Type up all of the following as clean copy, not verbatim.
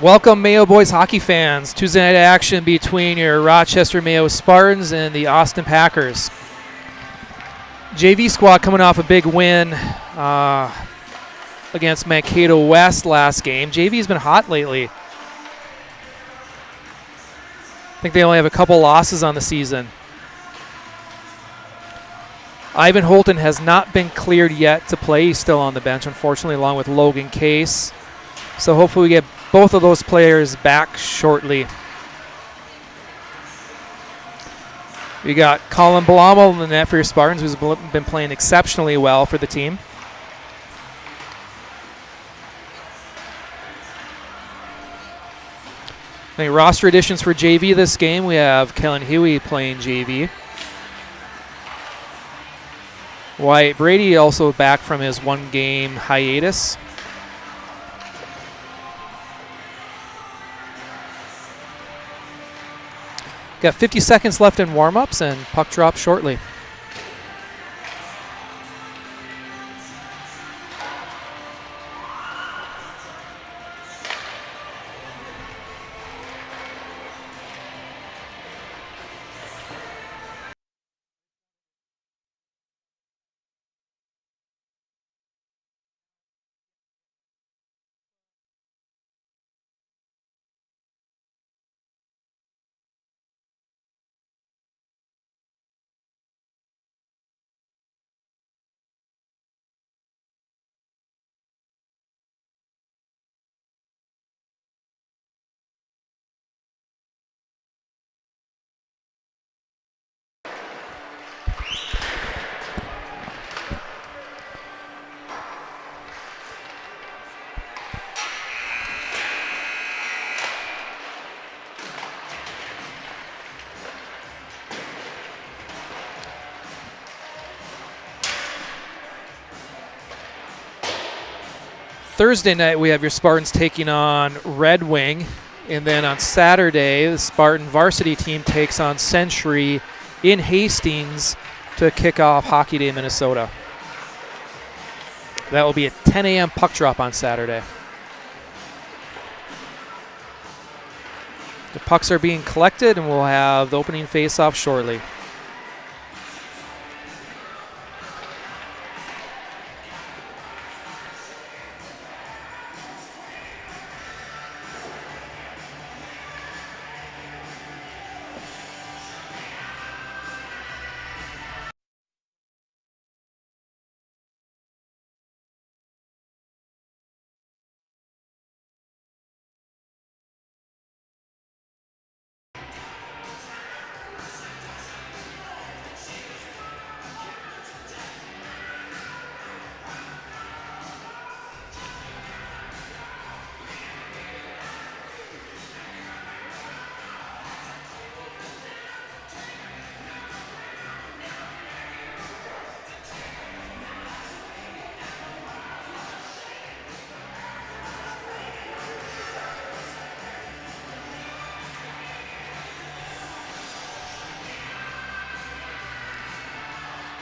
Welcome, Mayo boys hockey fans. Tuesday night action between your Rochester Mayo Spartans and the Austin Packers. JV squad coming off a big win against Mankato West last game. JV's been hot lately. I think they only have a couple losses on the season. Ivan Holton has not been cleared yet to play. He's still on the bench, unfortunately, along with Logan Case. So hopefully we get both of those players back shortly. We got Colin Blomel in the net for your Spartans, who's been playing exceptionally well for the team. The roster additions for JV this game, we have Kellen Huey playing JV. Wyatt Brady also back from his one-game hiatus. Got 50 seconds left in warm-ups and puck drop shortly. Thursday night, we have your Spartans taking on Red Wing. And then on Saturday, the Spartan varsity team takes on Century in Hastings to kick off Hockey Day Minnesota. That will be a 10 a.m. puck drop on Saturday. The pucks are being collected, and we'll have the opening face-off shortly.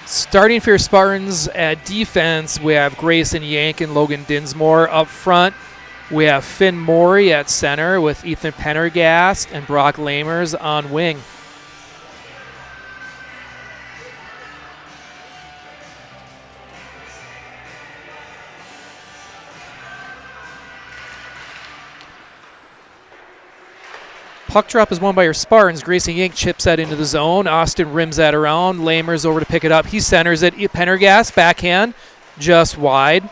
Starting for your Spartans at defense, we have Grayson Yank and Logan Dinsmore. Up front, we have Finn Morey at center with Ethan Pendergast and Brock Lamers on wing. Puck drop is won by your Spartans. Grayson Yank chips that into the zone. Austin rims that around. Lamers over to pick it up. He centers it. Pendergast, backhand, just wide.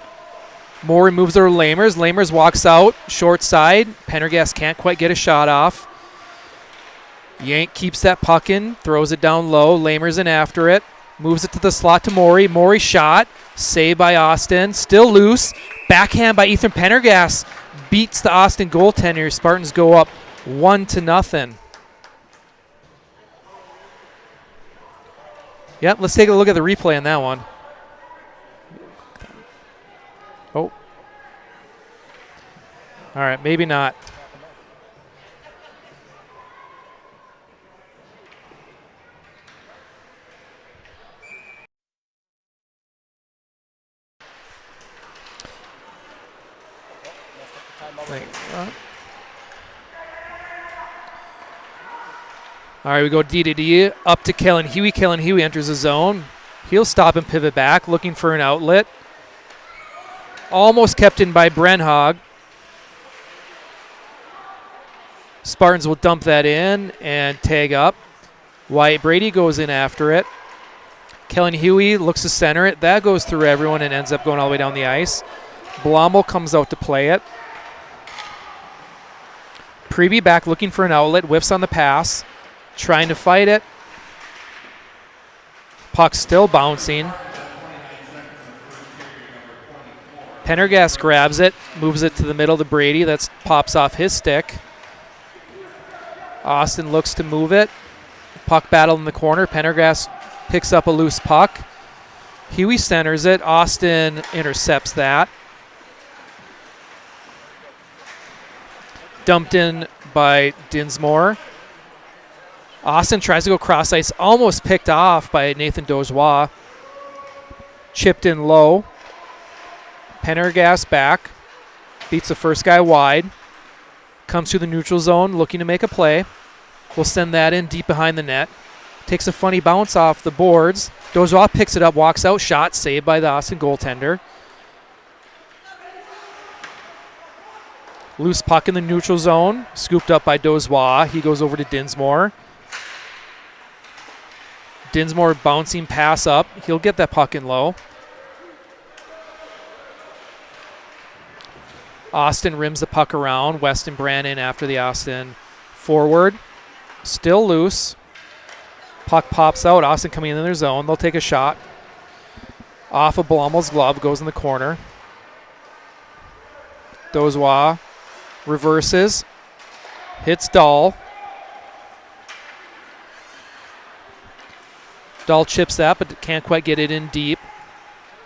Morey moves over to Lamers. Lamers walks out, short side. Pendergast can't quite get a shot off. Yank keeps that puck in, throws it down low. Lamers in after it. Moves it to the slot to Morey. Morey shot. Saved by Austin. Still loose. Backhand by Ethan Pendergast. Beats the Austin goaltender. Spartans go up 1-0. Yep, let's take a look at the replay on that one. Oh. All right, maybe not. All right, we go D to D up to Kellen Huey. Kellen Huey enters the zone. He'll stop and pivot back, looking for an outlet. Almost kept in by Brenhog. Spartans will dump that in and tag up. Wyatt Brady goes in after it. Kellen Huey looks to center it. That goes through everyone and ends up going all the way down the ice. Blommel comes out to play it. Preby back looking for an outlet. Whiffs on the pass. Trying to fight it. Puck still bouncing. Pendergast grabs it. Moves it to the middle to Brady. That pops off his stick. Austin looks to move it. Puck battle in the corner. Pendergast picks up a loose puck. Huey centers it. Austin intercepts that. Dumped in by Dinsmore. Austin tries to go cross ice. Almost picked off by Nathan Dojois. Chipped in low. Pendergast back. Beats the first guy wide. Comes to the neutral zone looking to make a play. We'll send that in deep behind the net. Takes a funny bounce off the boards. Dojois picks it up, walks out, shot, saved by the Austin goaltender. Loose puck in the neutral zone, scooped up by Dojois. He goes over to Dinsmore. Dinsmore bouncing pass up. He'll get that puck in low. Austin rims the puck around. Weston Brannon after the Austin forward. Still loose. Puck pops out. Austin coming in their zone. They'll take a shot. Off of Blommel's glove. Goes in the corner. Dojois reverses. Hits Dahl. Dahl chips that, but can't quite get it in deep.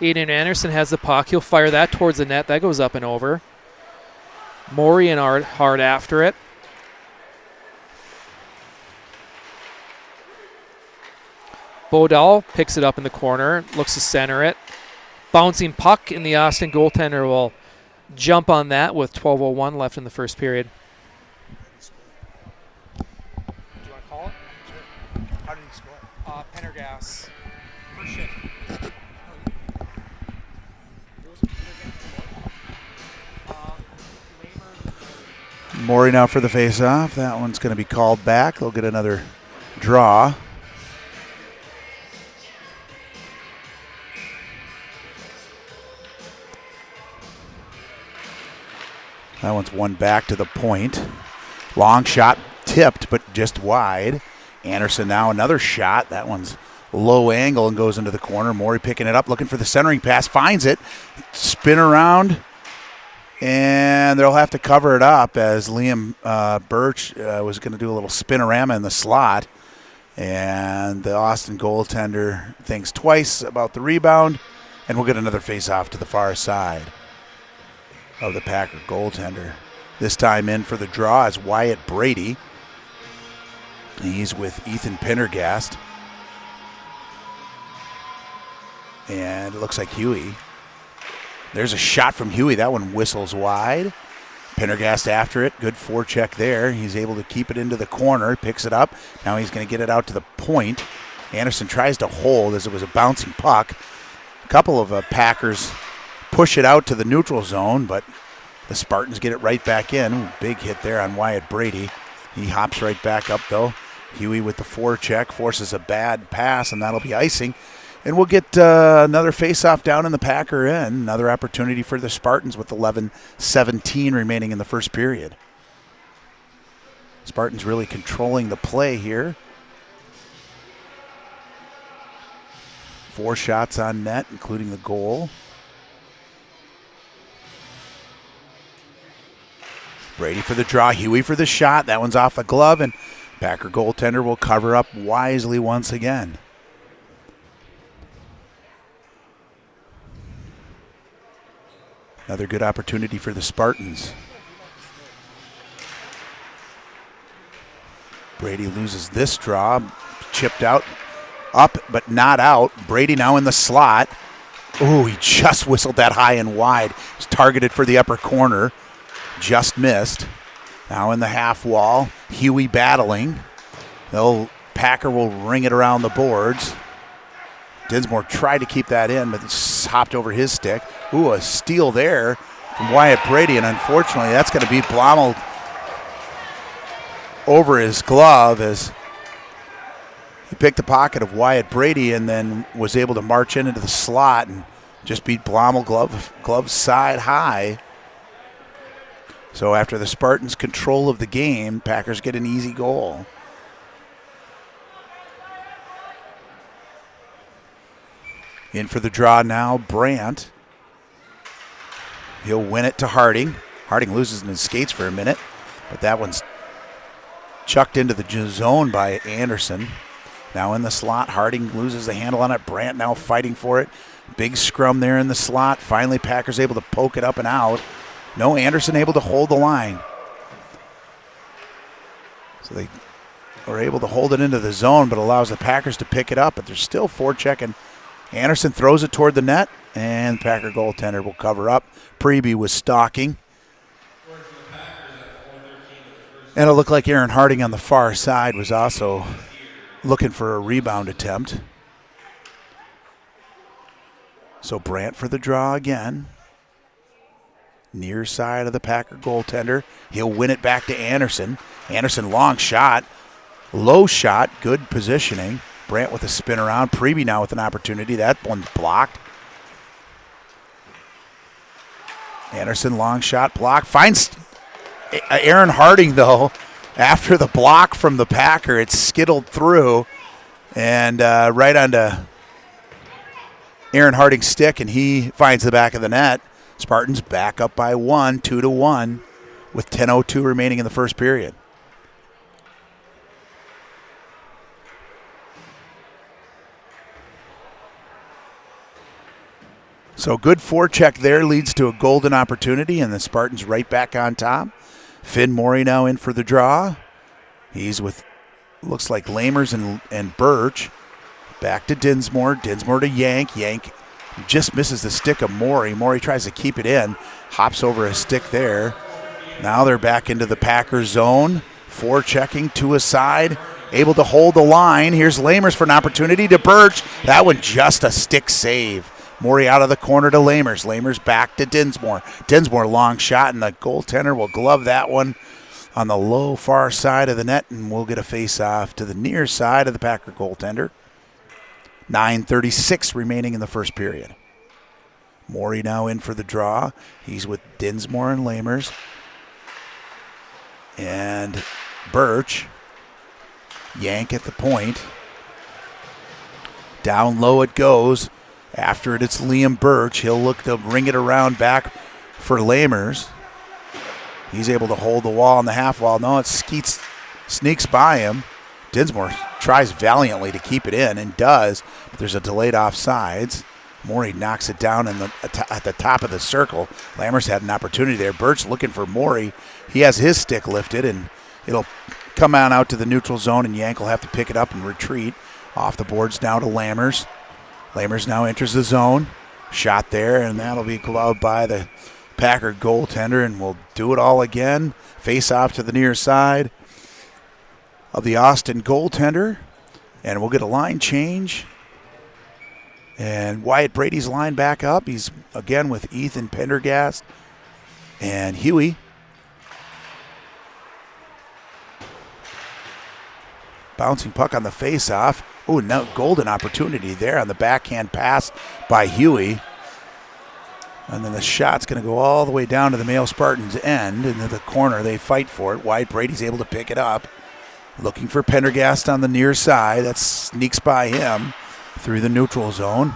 Aiden Anderson has the puck. He'll fire that towards the net. That goes up and over. Maury and Art hard after it. Bodal picks it up in the corner, looks to center it. Bouncing puck, and the Austin goaltender will jump on that with 12:01 left in the first period. Do you want to call it? Sure. How did he score? Pendergast. First shift. Maury now for the face-off. That one's going to be called back. They'll get another draw. That one's one back to the point. Long shot tipped, but just wide. Anderson now another shot. That one's low angle and goes into the corner. Maury picking it up, looking for the centering pass. Finds it. Spin around. And they'll have to cover it up as Liam Birch was going to do a little spinorama in the slot. And the Austin goaltender thinks twice about the rebound. And we'll get another face-off to the far side of the Packer goaltender. This time in for the draw is Wyatt Brady. He's with Ethan Pendergast. And it looks like Huey. There's a shot from Huey. That one whistles wide. Pendergast after it. Good forecheck there. He's able to keep it into the corner. Picks it up. Now he's going to get it out to the point. Anderson tries to hold as it was a bouncing puck. A couple of Packers push it out to the neutral zone, but the Spartans get it right back in. Ooh, big hit there on Wyatt Brady. He hops right back up, though. Huey with the forecheck forces a bad pass, and that'll be icing. And we'll get another face-off down in the Packer end. Another opportunity for the Spartans with 11:17 remaining in the first period. Spartans really controlling the play here. 4 shots on net, including the goal. Brady for the draw, Huey for the shot. That one's off the glove, and Packer goaltender will cover up wisely once again. Another good opportunity for the Spartans. Brady loses this draw, chipped out, up but not out. Brady now in the slot. Ooh, he just whistled that high and wide. It's targeted for the upper corner. Just missed. Now in the half wall, Huey battling. Packer will ring it around the boards. Dinsmore tried to keep that in, but it's hopped over his stick. Ooh, a steal there from Wyatt Brady, and unfortunately that's going to beat Blommel over his glove as he picked the pocket of Wyatt Brady and then was able to march into the slot and just beat Blommel glove side high. So after the Spartans' control of the game, Packers get an easy goal. In for the draw now, Brandt. He'll win it to Harding. Harding loses in his skates for a minute, but that one's chucked into the zone by Anderson. Now in the slot, Harding loses the handle on it. Brandt now fighting for it. Big scrum there in the slot. Finally, Packers able to poke it up and out. No, Anderson able to hold the line. So they are able to hold it into the zone, but allows the Packers to pick it up. But they're still forechecking. Anderson throws it toward the net, and Packer goaltender will cover up. Preby was stalking. And it looked like Aaron Harding on the far side was also looking for a rebound attempt. So Brandt for the draw again. Near side of the Packer goaltender. He'll win it back to Anderson. Anderson, long shot. Low shot, good positioning. Brandt with a spin around. Preby now with an opportunity. That one's blocked. Anderson, long shot, block. Finds Aaron Harding, though. After the block from the Packer, it's skittled through and right onto Aaron Harding's stick, and he finds the back of the net. Spartans back up by 1, 2-1, with 10:02 remaining in the first period. So good forecheck there leads to a golden opportunity, and the Spartans right back on top. Finn Morey now in for the draw. He's with, looks like Lamers and Birch. Back to Dinsmore. Dinsmore to Yank. Yank just misses the stick of Morey. Morey tries to keep it in. Hops over his stick there. Now they're back into the Packers zone. Forechecking to a side. Able to hold the line. Here's Lamers for an opportunity to Birch. That one just a stick save. Morey out of the corner to Lamers. Lamers back to Dinsmore. Dinsmore long shot, and the goaltender will glove that one on the low far side of the net, and we'll get a face-off to the near side of the Packer goaltender. 9:36 remaining in the first period. Morey now in for the draw. He's with Dinsmore and Lamers. And Birch. Yank at the point. Down low it goes. After it, it's Liam Birch. He'll look to ring it around back for Lamers. He's able to hold the wall on the half wall. No, it sneaks by him. Dinsmore tries valiantly to keep it in and does, but there's a delayed offsides. Morey knocks it down at the top of the circle. Lamers had an opportunity there. Birch looking for Morey. He has his stick lifted, and it'll come on out to the neutral zone, and Yank will have to pick it up and retreat. Off the boards now to Lamers. Lamers now enters the zone. Shot there, and that'll be gloved by the Packer goaltender, and we'll do it all again. Face off to the near side of the Austin goaltender, and we'll get a line change. And Wyatt Brady's line back up. He's again with Ethan Pendergast and Huey. Bouncing puck on the face-off. Oh, no, golden opportunity there on the backhand pass by Huey. And then the shot's going to go all the way down to the Mayo Spartans' end. Into the corner, they fight for it. Wyatt Brady's able to pick it up. Looking for Pendergast on the near side. That sneaks by him through the neutral zone.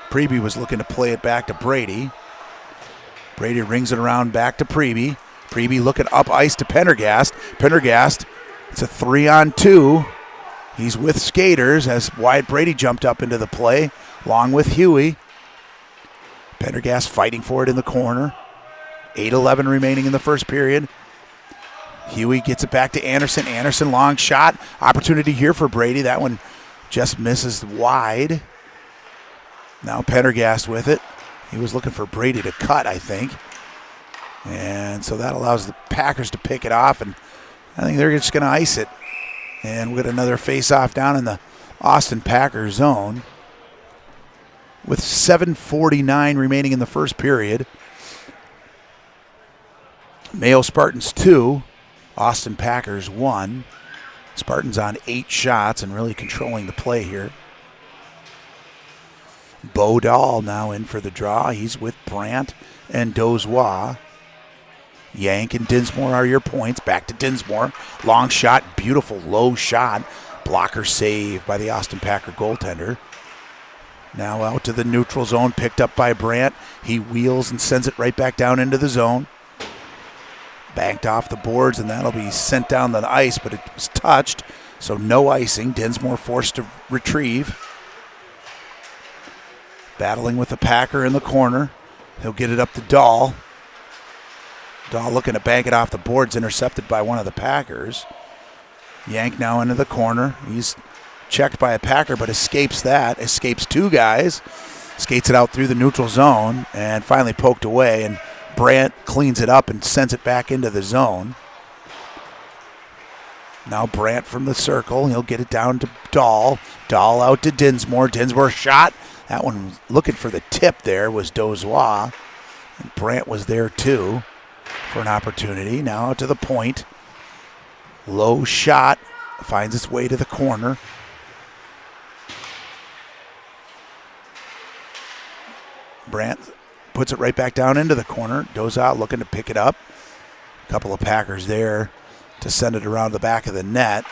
Preby was looking to play it back to Brady. Brady rings it around back to Preby. Preby looking up ice to Pendergast. Pendergast, it's a 3-on-2. He's with skaters as Wyatt Brady jumped up into the play, along with Huey. Pendergast fighting for it in the corner. 8:11 remaining in the first period. Huey gets it back to Anderson. Anderson, long shot. Opportunity here for Brady. That one just misses wide. Now Pendergast with it. He was looking for Brady to cut, I think. And so that allows the Packers to pick it off, and I think they're just going to ice it. And we'll get another face-off down in the Austin Packers zone with 7:49 remaining in the first period. Mayo Spartans 2, Austin Packers 1. Spartans on 8 shots and really controlling the play here. Bo Dahl now in for the draw. He's with Brandt and Dozois. Yank and Dinsmore are your points. Back to Dinsmore. Long shot, beautiful low shot. Blocker save by the Austin Packer goaltender. Now out to the neutral zone, picked up by Brandt. He wheels and sends it right back down into the zone. Banked off the boards, and that'll be sent down the ice, but it was touched, so no icing. Dinsmore forced to retrieve. Battling with the Packer in the corner. He'll get it up to Dahl. Dahl looking to bank it off the boards, intercepted by one of the Packers. Yank now into the corner. He's checked by a Packer, but escapes that. Escapes 2 guys. Skates it out through the neutral zone, and finally poked away, and Brandt cleans it up and sends it back into the zone. Now Brandt from the circle. He'll get it down to Dahl. Dahl out to Dinsmore. Dinsmore shot. That one looking for the tip there was Dozois. And Brandt was there too for an opportunity. Now out to the point. Low shot. Finds its way to the corner. Brandt puts it right back down into the corner. Dozois looking to pick it up. A couple of Packers there to send it around the back of the net.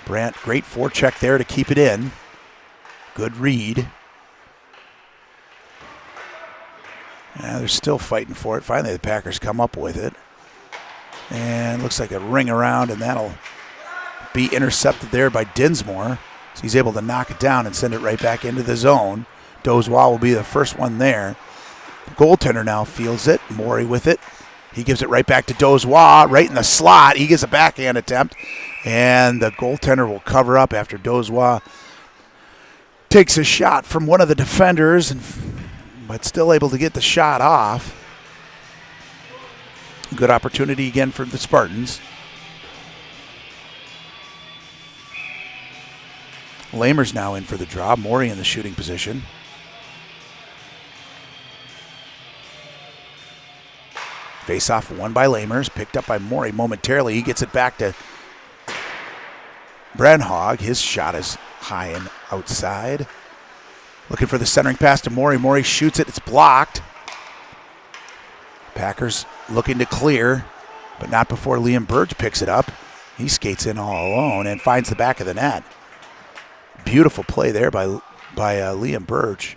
Brandt, great forecheck there to keep it in. Good read. Yeah, they're still fighting for it. Finally, the Packers come up with it. And looks like a ring around, and that'll be intercepted there by Dinsmore. So he's able to knock it down and send it right back into the zone. Dozois will be the first one there. The goaltender now fields it. Morey with it. He gives it right back to Dozois, right in the slot. He gets a backhand attempt, and the goaltender will cover up after Dozois takes a shot from one of the defenders, but still able to get the shot off. Good opportunity again for the Spartans. Lamer's now in for the draw. Morey in the shooting position. Face-off won by Lamers, picked up by Morey momentarily. He gets it back to Brenhog. His shot is high and outside. Looking for the centering pass to Morey. Morey shoots it. It's blocked. Packers looking to clear, but not before Liam Burge picks it up. He skates in all alone and finds the back of the net. Beautiful play there by Liam Burge.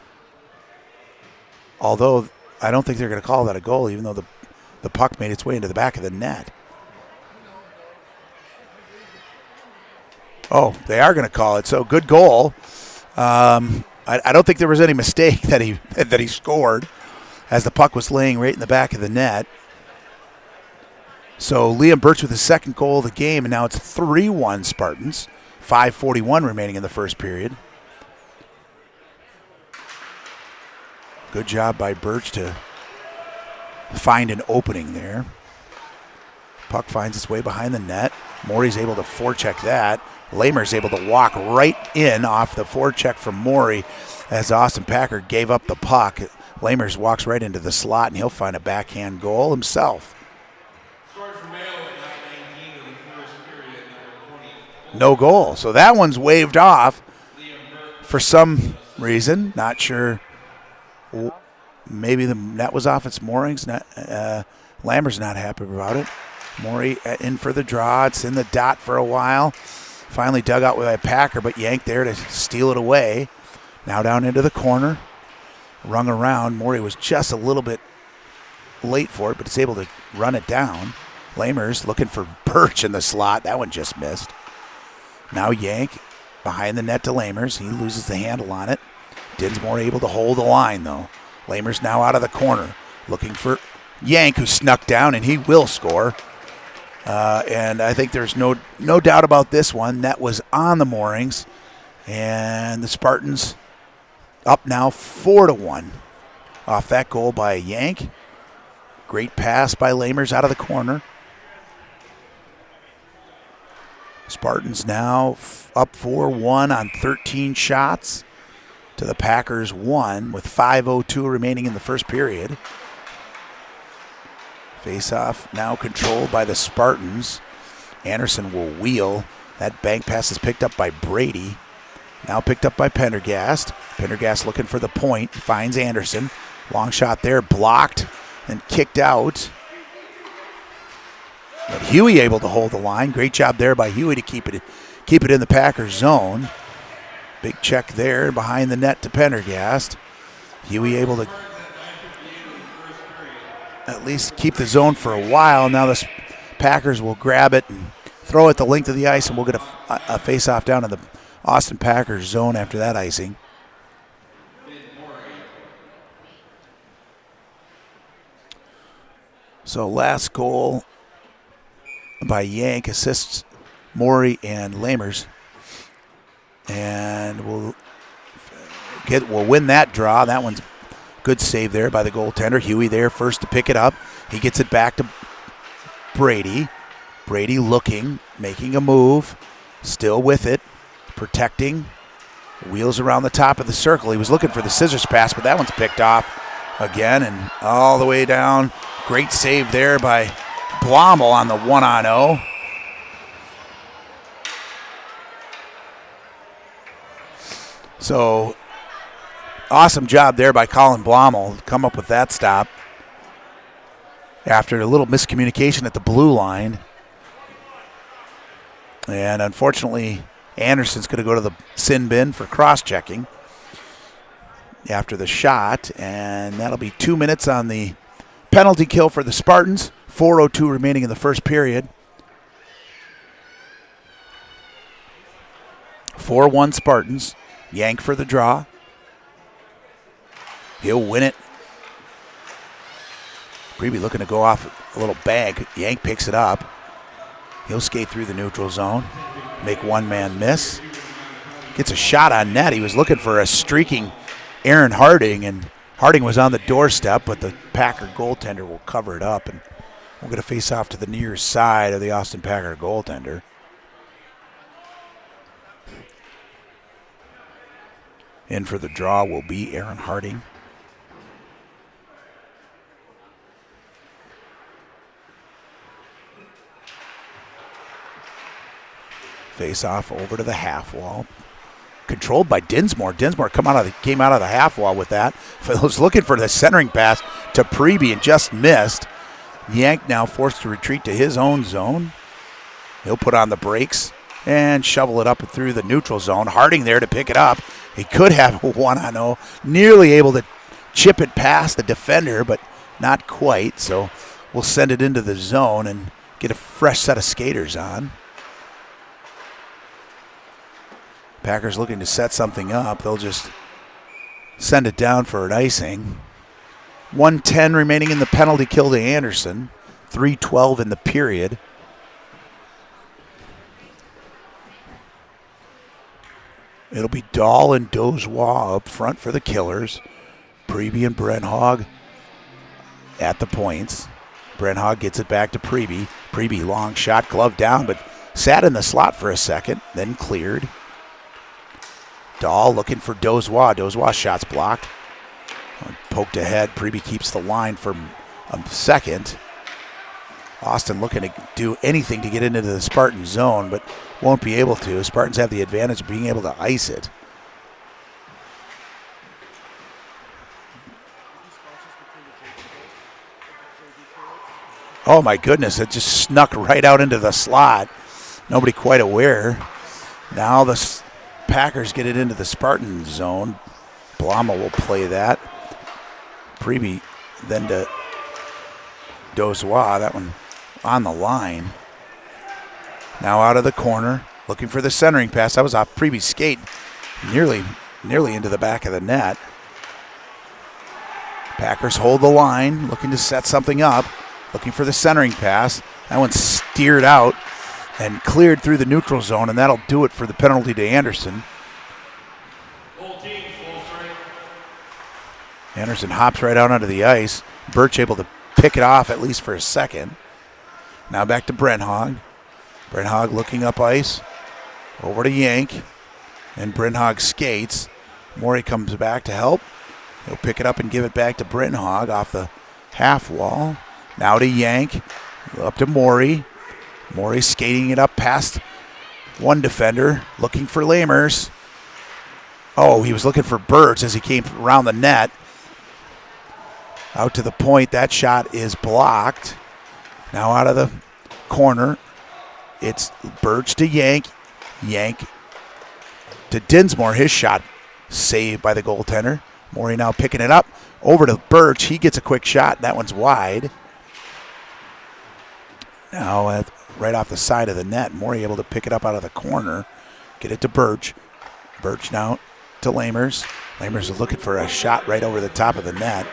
Although I don't think they're going to call that a goal, even though the puck made its way into the back of the net. Oh, they are going to call it. So good goal. I don't think there was any mistake that he scored, as the puck was laying right in the back of the net. So Liam Birch with his second goal of the game, and now it's 3-1 Spartans. 5:41 remaining in the first period. Good job by Birch to find an opening there. Puck finds its way behind the net. Morey's able to forecheck that. Lamer's able to walk right in off the forecheck from Morey as Austin Packer gave up the puck. Lamers walks right into the slot, and he'll find a backhand goal himself. No goal. So that one's waved off for some reason. Not sure. Maybe the net was off its moorings. Lammer's not happy about it. Morey in for the draw. It's in the dot for a while. Finally dug out with a Packer, but yanked there to steal it away. Now down into the corner. Rung around. Morey was just a little bit late for it, but it's able to run it down. Lamers looking for Birch in the slot. That one just missed. Now Yank behind the net to Lamers. He loses the handle on it. Dinsmore able to hold the line, though. Lamers now out of the corner, looking for Yank, who snuck down, and he will score. And I think there's no doubt about this one. Net was on the moorings, and the Spartans up now 4-1 off that goal by Yank. Great pass by Lamers out of the corner. Spartans now up 4-1 on 13 shots to the Packers 1 with 5:02 remaining in the first period. Face-off now controlled by the Spartans. Anderson will wheel. That bank pass is picked up by Brady. Now picked up by Pendergast. Pendergast looking for the point. Finds Anderson. Long shot there, blocked and kicked out. But Huey able to hold the line. Great job there by Huey to keep it in the Packers zone. Big check there behind the net to Pendergast. Huey able to at least keep the zone for a while. Now the Packers will grab it and throw it the length of the ice, and we'll get a face-off down in the Austin Packers zone after that icing. So last goal by Yank assists Morey and Lamers. And we'll win that draw. That one's good save there by the goaltender. Huey there first to pick it up. He gets it back to Brady. Brady looking, making a move, still with it, protecting. Wheels around the top of the circle. He was looking for the scissors pass, but that one's picked off again and all the way down. Great save there by Blommel on the 1-on-0. So, awesome job there by Colin Blommel to come up with that stop after a little miscommunication at the blue line. And unfortunately, Anderson's going to go to the sin bin for cross-checking after the shot, and that'll be 2 minutes on the penalty kill for the Spartans. 4:02 remaining in the first period. 4-1 Spartans. Yank for the draw. He'll win it. Preby looking to go off a little bag. Yank picks it up. He'll skate through the neutral zone. Make one man miss. Gets a shot on net. He was looking for a streaking Aaron Harding, and Harding was on the doorstep, but the Packer goaltender will cover it up, and we're going to face off to the near side of the Austin Packer goaltender. In for the draw will be Aaron Harding. Face off over to the half wall. Controlled by Dinsmore. Dinsmore came out of the half wall with that. Was looking for the centering pass to Preby and just missed. Yank now forced to retreat to his own zone. He'll put on the brakes and shovel it up and through the neutral zone. Harding there to pick it up. He could have a 1-on-0. Nearly able to chip it past the defender, but not quite. So we'll send it into the zone and get a fresh set of skaters on. Packers looking to set something up. They'll just send it down for an icing. 1:10 remaining in the penalty kill to Anderson. 3:12 in the period. It'll be Dahl and Dozois up front for the Killers. Preby and Brenhog at the points. Brenhog gets it back to Preby. Preby long shot, glove down, but sat in the slot for a second, then cleared. Dahl looking for Dozois. Dozois shot's blocked. Poked ahead. Preby keeps the line for a second. Austin looking to do anything to get into the Spartan zone, but won't be able to. Spartans have the advantage of being able to ice it. Oh my goodness, it just snuck right out into the slot. Nobody quite aware. Now the Packers get it into the Spartan zone. Blama will play that. Preby then to Dozois. That one on the line. Now out of the corner, looking for the centering pass. That was off Preby's skate, nearly into the back of the net. Packers hold the line, looking to set something up, looking for the centering pass. That one steered out and cleared through the neutral zone, and that'll do it for the penalty to Anderson. Anderson hops right out onto the ice. Birch able to pick it off at least for a second. Now back to Brenhog. Brynhog looking up ice. Over to Yank. And Brynhog skates. Morey comes back to help. He'll pick it up and give it back to Brynhog off the half wall. Now to Yank. Up to Morey. Morey skating it up past one defender. Looking for Lamers. Oh, he was looking for Birch as he came around the net. Out to the point. That shot is blocked. Now out of the corner. It's Birch to Yank. Yank to Dinsmore. His shot saved by the goaltender. Morey now picking it up. Over to Birch. He gets a quick shot. That one's wide. Now right off the side of the net. Morey able to pick it up out of the corner. Get it to Birch. Birch now to Lamers. Lamers is looking for a shot right over the top of the net.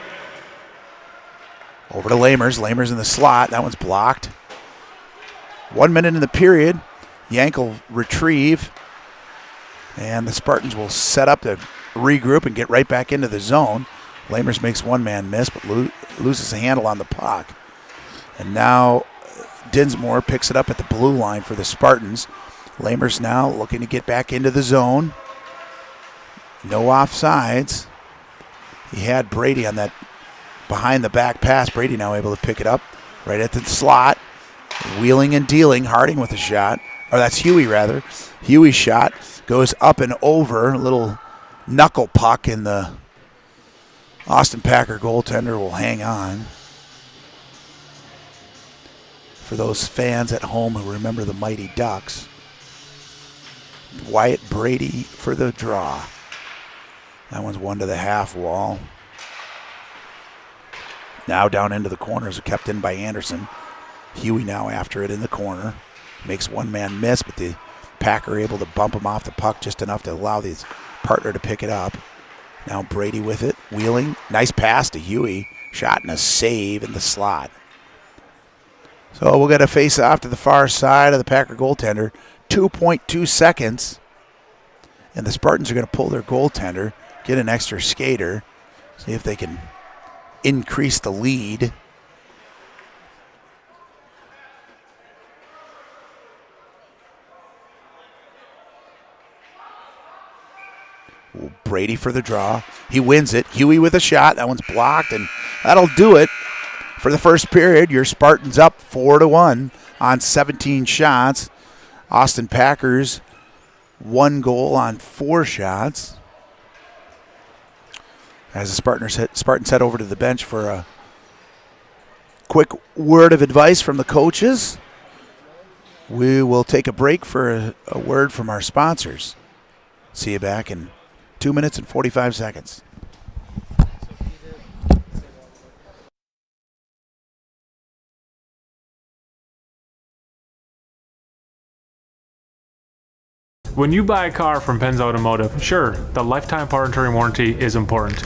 Over to Lamers. Lamers in the slot. That one's blocked. 1 minute in the period. Yank will retrieve. And the Spartans will set up to regroup and get right back into the zone. Lamers makes one man miss, but loses the handle on the puck. And now Dinsmore picks it up at the blue line for the Spartans. Lamers now looking to get back into the zone. No offsides. He had Brady on that behind the back pass. Brady now able to pick it up right at the slot. Wheeling and dealing. Harding with a shot. Or that's Huey, rather. Huey's shot goes up and over. A little knuckle puck, and the Austin Packer goaltender will hang on. For those fans at home who remember the Mighty Ducks, Wyatt Brady for the draw. That one's one to the half wall. Now down into the corners, kept in by Anderson. Huey now after it in the corner. Makes one man miss, but the Packer able to bump him off the puck just enough to allow his partner to pick it up. Now Brady with it, wheeling. Nice pass to Huey. Shot and a save in the slot. So we'll get a face off to the far side of the Packer goaltender. 2.2 seconds. And the Spartans are going to pull their goaltender, get an extra skater, see if they can increase the lead. Brady for the draw. He wins it. Huey with a shot. That one's blocked, and that'll do it for the first period. Your Spartans up 4-1 on 17 shots. Austin Packers 1 goal on 4 shots. As the Spartans head over to the bench for a quick word of advice from the coaches, we will take a break for a word from our sponsors. See you back in 2 minutes and 45 seconds. When you buy a car from Penn's Automotive, sure, the lifetime powertrain warranty is important.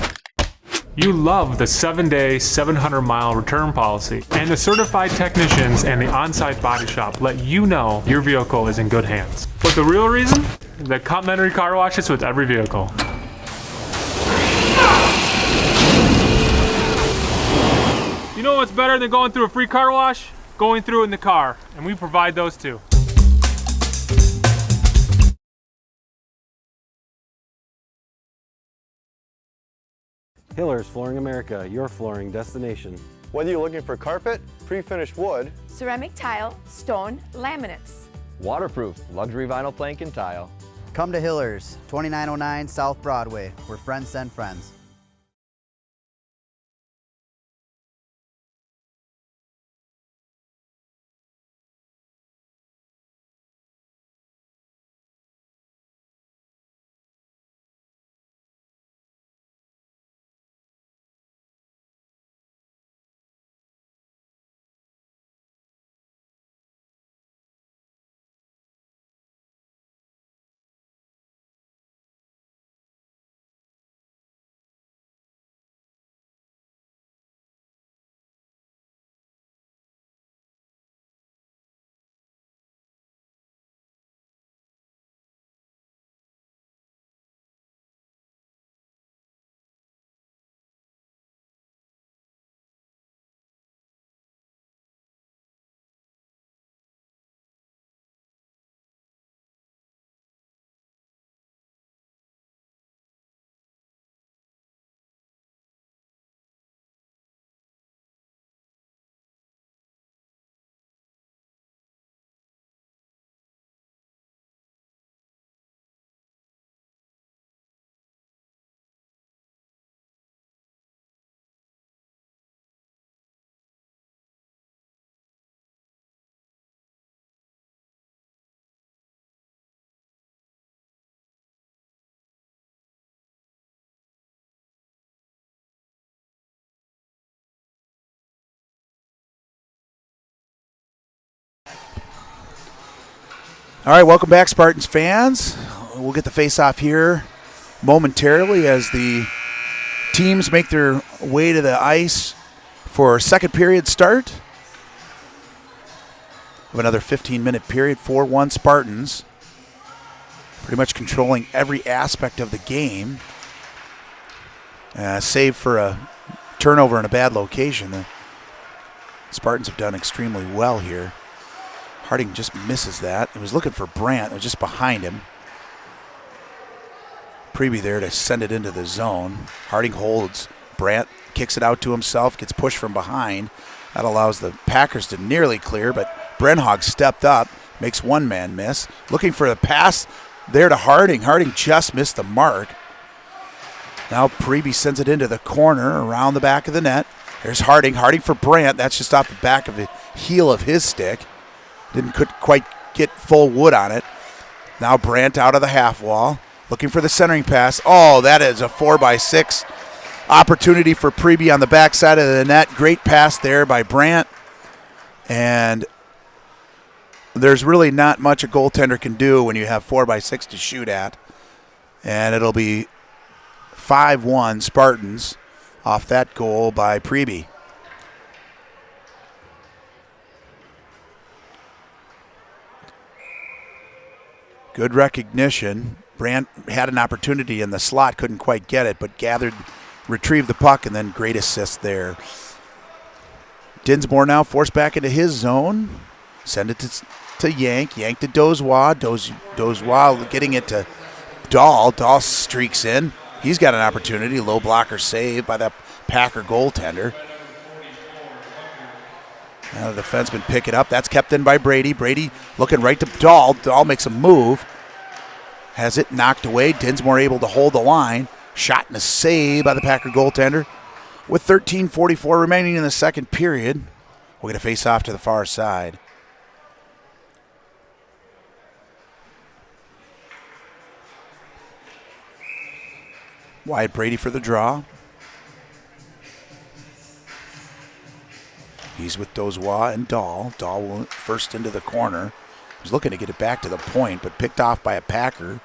You love the 7-day, 700-mile return policy, and the certified technicians and the on-site body shop let you know your vehicle is in good hands. But the real reason? The complimentary car washes with every vehicle. You know what's better than going through a free car wash? Going through it in the car, and we provide those too. Hillers Flooring America, your flooring destination. Whether you're looking for carpet, pre-finished wood, ceramic tile, stone, laminates, waterproof, luxury vinyl plank and tile. Come to Hillers, 2909 South Broadway, where friends send friends. All right, welcome back, Spartans fans. We'll get the face-off here momentarily as the teams make their way to the ice for second period start of another 15-minute period. 4-1 Spartans, pretty much controlling every aspect of the game, save for a turnover in a bad location. The Spartans have done extremely well here. Harding just misses that. He was looking for Brandt. It was just behind him. Preby there to send it into the zone. Harding holds. Brandt kicks it out to himself, gets pushed from behind. That allows the Packers to nearly clear, but Brenhog stepped up, makes one man miss. Looking for the pass there to Harding. Harding just missed the mark. Now Preby sends it into the corner around the back of the net. There's Harding. Harding for Brandt. That's just off the back of the heel of his stick. Didn't quite get full wood on it. Now Brandt out of the half wall. Looking for the centering pass. Oh, that is a 4x6 opportunity for Preby on the backside of the net. Great pass there by Brandt. And there's really not much a goaltender can do when you have 4x6 to shoot at. And it'll be 5-1 Spartans off that goal by Preby. Good recognition. Brandt had an opportunity in the slot, couldn't quite get it, but retrieved the puck, and then great assist there. Dinsmore now forced back into his zone. Send it to Yank. Yank to Dozois. Dozois getting it to Dahl. Dahl streaks in. He's got an opportunity. Low blocker save by the Packer goaltender. Now the defenseman pick it up. That's kept in by Brady. Brady looking right to Dahl. Dahl makes a move. Has it knocked away. Dinsmore able to hold the line. Shot and a save by the Packer goaltender. With 13:44 remaining in the second period, we're going to face off to the far side. Wyatt Brady for the draw. He's with Dozois and Dahl. Dahl went first into the corner. He's looking to get it back to the point, but picked off by a Packer.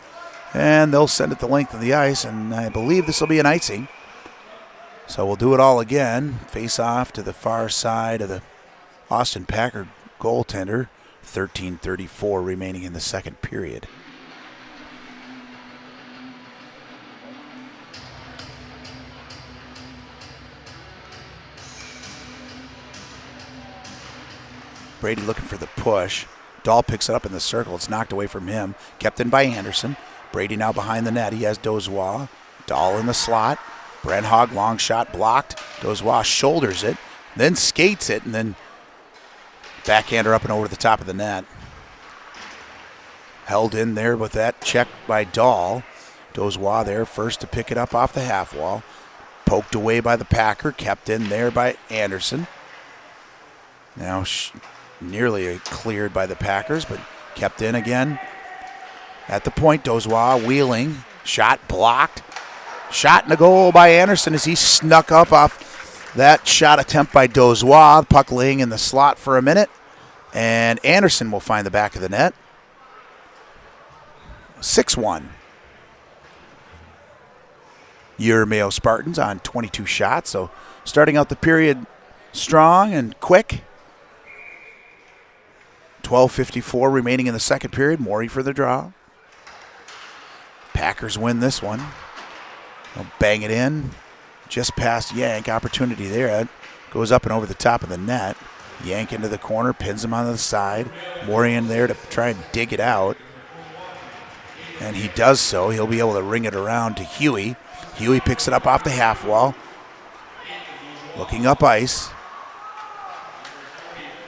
And they'll send it the length of the ice, and I believe this will be an icing. So we'll do it all again. Face off to the far side of the Austin Packer goaltender. 13:34 remaining in the second period. Brady looking for the push. Dahl picks it up in the circle. It's knocked away from him. Kept in by Anderson. Brady now behind the net. He has Dozois. Dahl in the slot. Brenhog, long shot blocked. Dozois shoulders it, then skates it, and then backhander up and over the top of the net. Held in there with that check by Dahl. Dozois there first to pick it up off the half wall. Poked away by the Packer. Kept in there by Anderson. Now nearly cleared by the Packers, but kept in again. At the point, Dozois wheeling. Shot blocked. Shot in the goal by Anderson as he snuck up off that shot attempt by Dozois. Puck laying in the slot for a minute. And Anderson will find the back of the net. 6-1. Your Mayo Spartans on 22 shots. So starting out the period strong and quick. 12:54 remaining in the second period. Morey for the draw. Packers win this one. They'll bang it in. Just past Yank. Opportunity there. That goes up and over the top of the net. Yank into the corner. Pins him on the side. Morey in there to try and dig it out. And he does so. He'll be able to ring it around to Huey. Huey picks it up off the half wall. Looking up ice.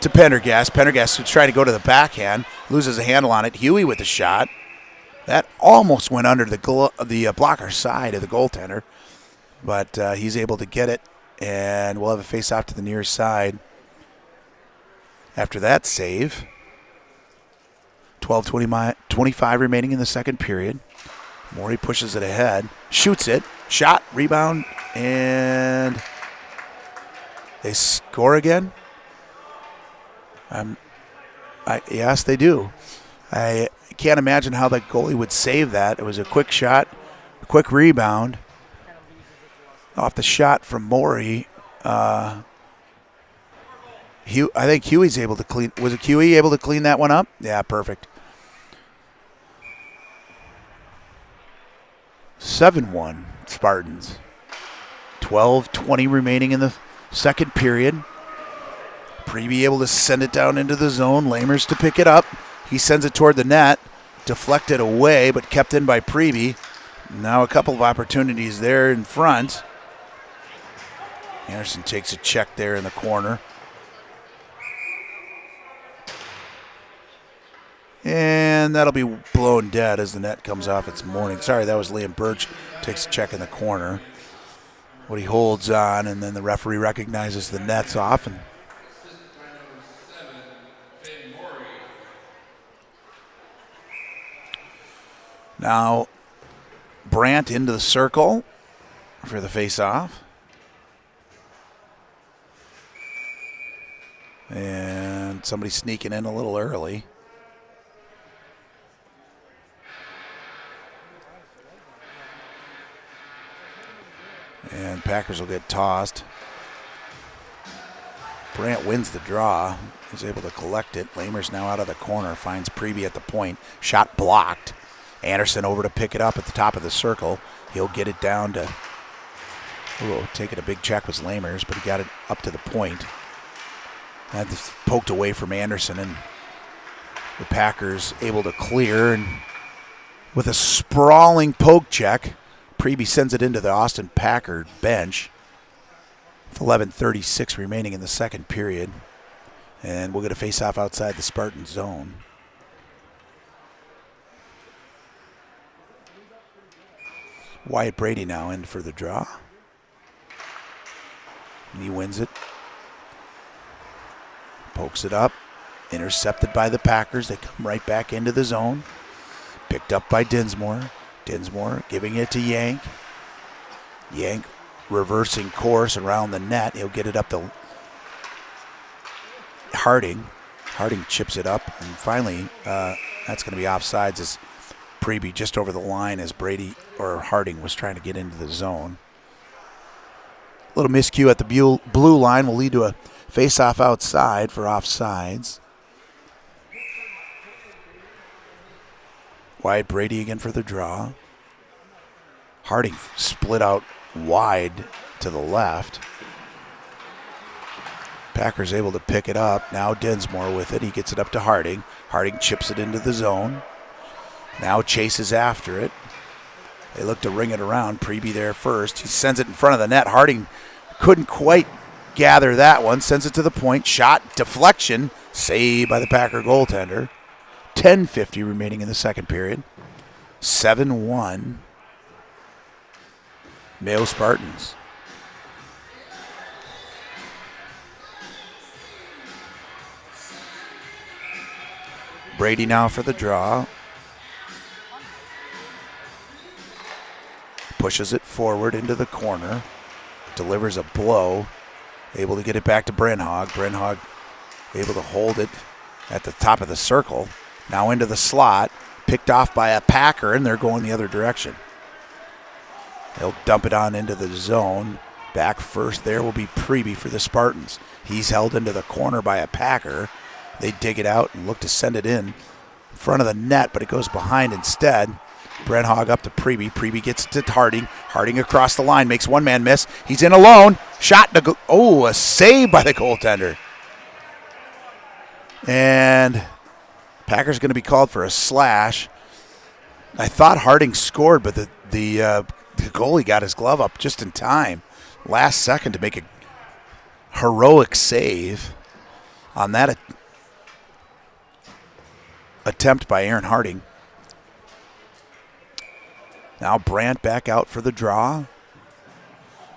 To Pendergast. Pendergast is trying to go to the backhand. Loses a handle on it. Huey with the shot. That almost went under the blocker side of the goaltender. But he's able to get it. And we'll have a face-off to the near side. After that save. 12:25 remaining in the second period. Morey pushes it ahead. Shoots it. Shot. Rebound. And they score again. Yes, they do. I can't imagine how the goalie would save that. It was a quick shot, a quick rebound off the shot from Morey. I think Huey's able to clean. Was it Huey able to clean that one up? Yeah, perfect. 7-1 Spartans. 12:20 remaining in the second period. Preby able to send it down into the zone. Lamers to pick it up. He sends it toward the net. Deflected away, but kept in by Preby. Now a couple of opportunities there in front. Anderson takes a check there in the corner. And that'll be blown dead as the net comes off its mooring. Sorry, that was Liam Birch. Takes a check in the corner. What he holds on, and then the referee recognizes the net's off. And now Brandt into the circle for the face-off. And somebody sneaking in a little early. And Packers will get tossed. Brandt wins the draw. He's able to collect it. Lamers now out of the corner. Finds Preby at the point. Shot blocked. Anderson over to pick it up at the top of the circle. He'll get it down to... taking a big check was Lamers, but he got it up to the point. That's poked away from Anderson, and the Packers able to clear. And with a sprawling poke check, Preby sends it into the Austin Packard bench with 11:36 remaining in the second period. And we'll get a face-off outside the Spartan zone. Wyatt Brady now in for the draw. And he wins it. Pokes it up. Intercepted by the Packers. They come right back into the zone. Picked up by Dinsmore. Dinsmore giving it to Yank. Yank reversing course around the net. He'll get it up to Harding. Harding chips it up. And finally, that's going to be offsides as Preby just over the line as Harding was trying to get into the zone. A little miscue at the blue line will lead to a face-off outside for offsides. Wyatt Brady again for the draw. Harding split out wide to the left. Packers able to pick it up. Now Dinsmore with it. He gets it up to Harding. Harding chips it into the zone. Now chases after it. They look to ring it around. Preby there first. He sends it in front of the net. Harding couldn't quite gather that one. Sends it to the point. Shot, deflection. Saved by the Packer goaltender. 10:50 remaining in the second period. 7-1. Mayo Spartans. Brady now for the draw. Pushes it forward into the corner. Delivers a blow. Able to get it back to Brenhog. Brenhog able to hold it at the top of the circle. Now into the slot. Picked off by a Packer, and they're going the other direction. They'll dump it on into the zone. Back first there will be Preby for the Spartans. He's held into the corner by a Packer. They dig it out and look to send it in front of the net, but it goes behind instead. Brenhog up to Preby. Preby gets it to Harding. Harding across the line, makes one man miss. He's in alone. Shot to go. Oh, a save by the goaltender. And Packers going to be called for a slash. I thought Harding scored, but the goalie got his glove up just in time. Last second to make a heroic save on that attempt by Aaron Harding. Now Brandt back out for the draw.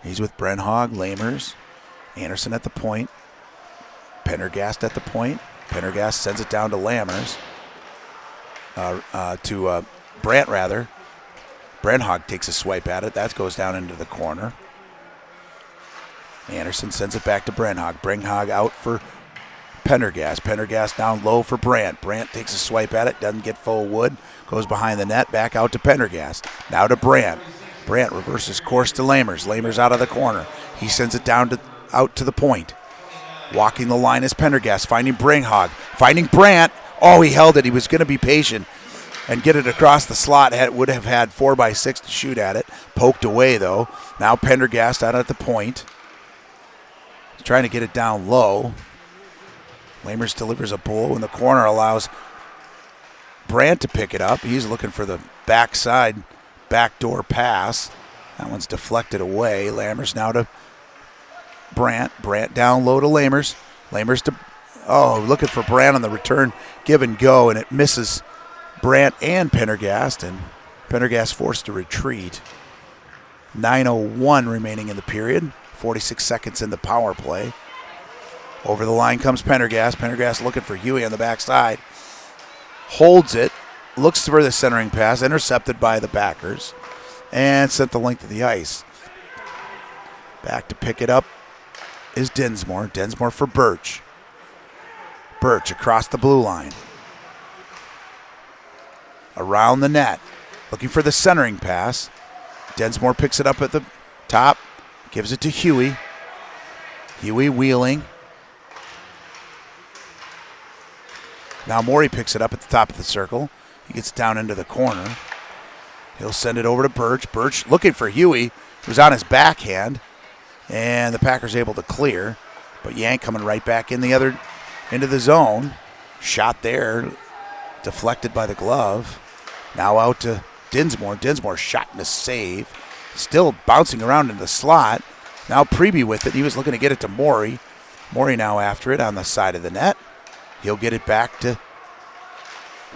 He's with Brenhog, Lamers, Anderson at the point, Pendergast at the point. Pendergast sends it down to Lammers, to Brandt rather. Brenhog takes a swipe at it. That goes down into the corner. Anderson sends it back to Brenhog. Brenhog out for Pendergast. Pendergast down low for Brandt. Brandt takes a swipe at it, doesn't get full wood, goes behind the net, back out to Pendergast. Now to Brandt. Brandt reverses course to Lamers. Lamers out of the corner. He sends it out to the point. Walking the line is Pendergast, finding Bringhog, finding Brandt. Oh, he held it. He was going to be patient and get it across the slot. Would have had 4x6 to shoot at it. Poked away, though. Now Pendergast out at the point. He's trying to get it down low. Lamers delivers a blow in the corner, allows Brandt to pick it up. He's looking for the backside backdoor pass. That one's deflected away. Lamers now to Brandt. Brandt down low to Lamers. Lamers to, looking for Brandt on the return. Give and go, and it misses Brandt and Pendergast, and Pendergast forced to retreat. 9:01 remaining in the period. 46 seconds in the power play. Over the line comes Pendergast. Pendergast looking for Huey on the backside. Holds it. Looks for the centering pass. Intercepted by the backers. And sent the length of the ice. Back to pick it up is Dinsmore. Dinsmore for Birch. Birch across the blue line. Around the net. Looking for the centering pass. Dinsmore picks it up at the top. Gives it to Huey. Huey wheeling. Now Morey picks it up at the top of the circle. He gets down into the corner. He'll send it over to Birch. Birch looking for Huey, who's on his backhand. And the Packers able to clear. But Yank coming right back into the zone. Shot there. Deflected by the glove. Now out to Dinsmore. Dinsmore shot and a save. Still bouncing around in the slot. Now Preby with it. He was looking to get it to Morey. Morey now after it on the side of the net. He'll get it back to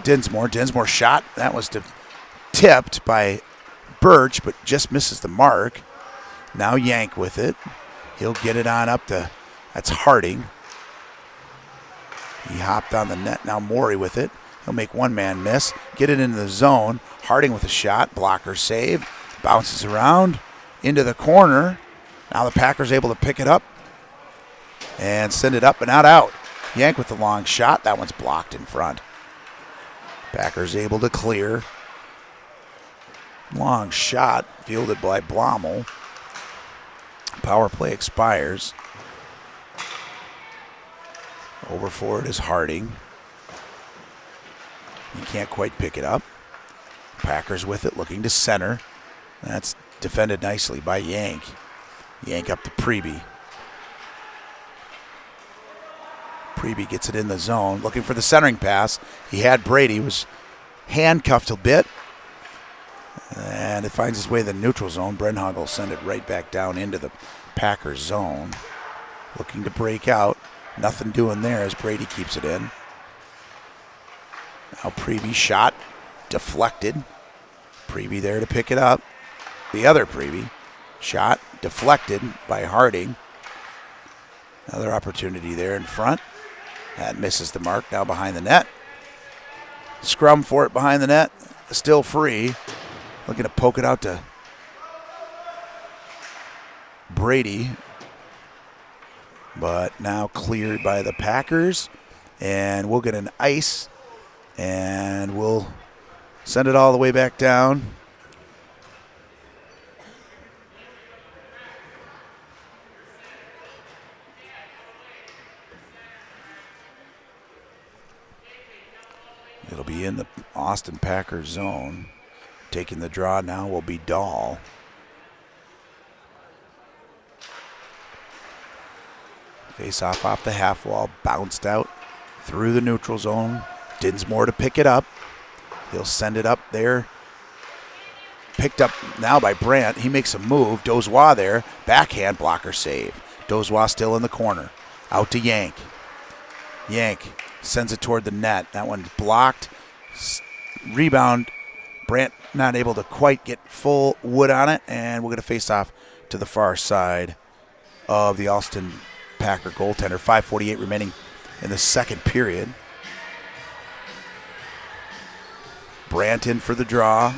Dinsmore. Dinsmore shot. That was tipped by Birch, but just misses the mark. Now Yank with it. He'll get it on up to, that's Harding. He hopped on the net. Now Morey with it. He'll make one man miss. Get it into the zone. Harding with a shot. Blocker save. Bounces around into the corner. Now the Packers able to pick it up and send it up but not out. Yank with the long shot. That one's blocked in front. Packers able to clear. Long shot fielded by Blommel. Power play expires. Over for it is Harding. He can't quite pick it up. Packers with it, looking to center. That's defended nicely by Yank. Yank up to Preby. Preby gets it in the zone, looking for the centering pass. He had Brady, was handcuffed a bit. And it finds its way to the neutral zone. Brenhog will send it right back down into the Packers zone. Looking to break out. Nothing doing there as Brady keeps it in. Now Preby shot, deflected. Preby there to pick it up. The other Preby shot, deflected by Harding. Another opportunity there in front. That misses the mark, now behind the net. Scrum for it behind the net, still free. Looking to poke it out to Brady. But now cleared by the Packers. And we'll get an ice. And we'll send it all the way back down. It'll be in the Austin Packers zone. Taking the draw now will be Dahl. Face off the half wall, bounced out through the neutral zone. Dinsmore to pick it up. He'll send it up there. Picked up now by Brandt. He makes a move. Dozois there. Backhand blocker save. Dozois still in the corner. Out to Yank. Yank sends it toward the net. That one's blocked. Rebound. Brandt not able to quite get full wood on it. And we're going to face off to the far side of the Austin Packer goaltender. 5:48 remaining in the second period. Brandt in for the draw.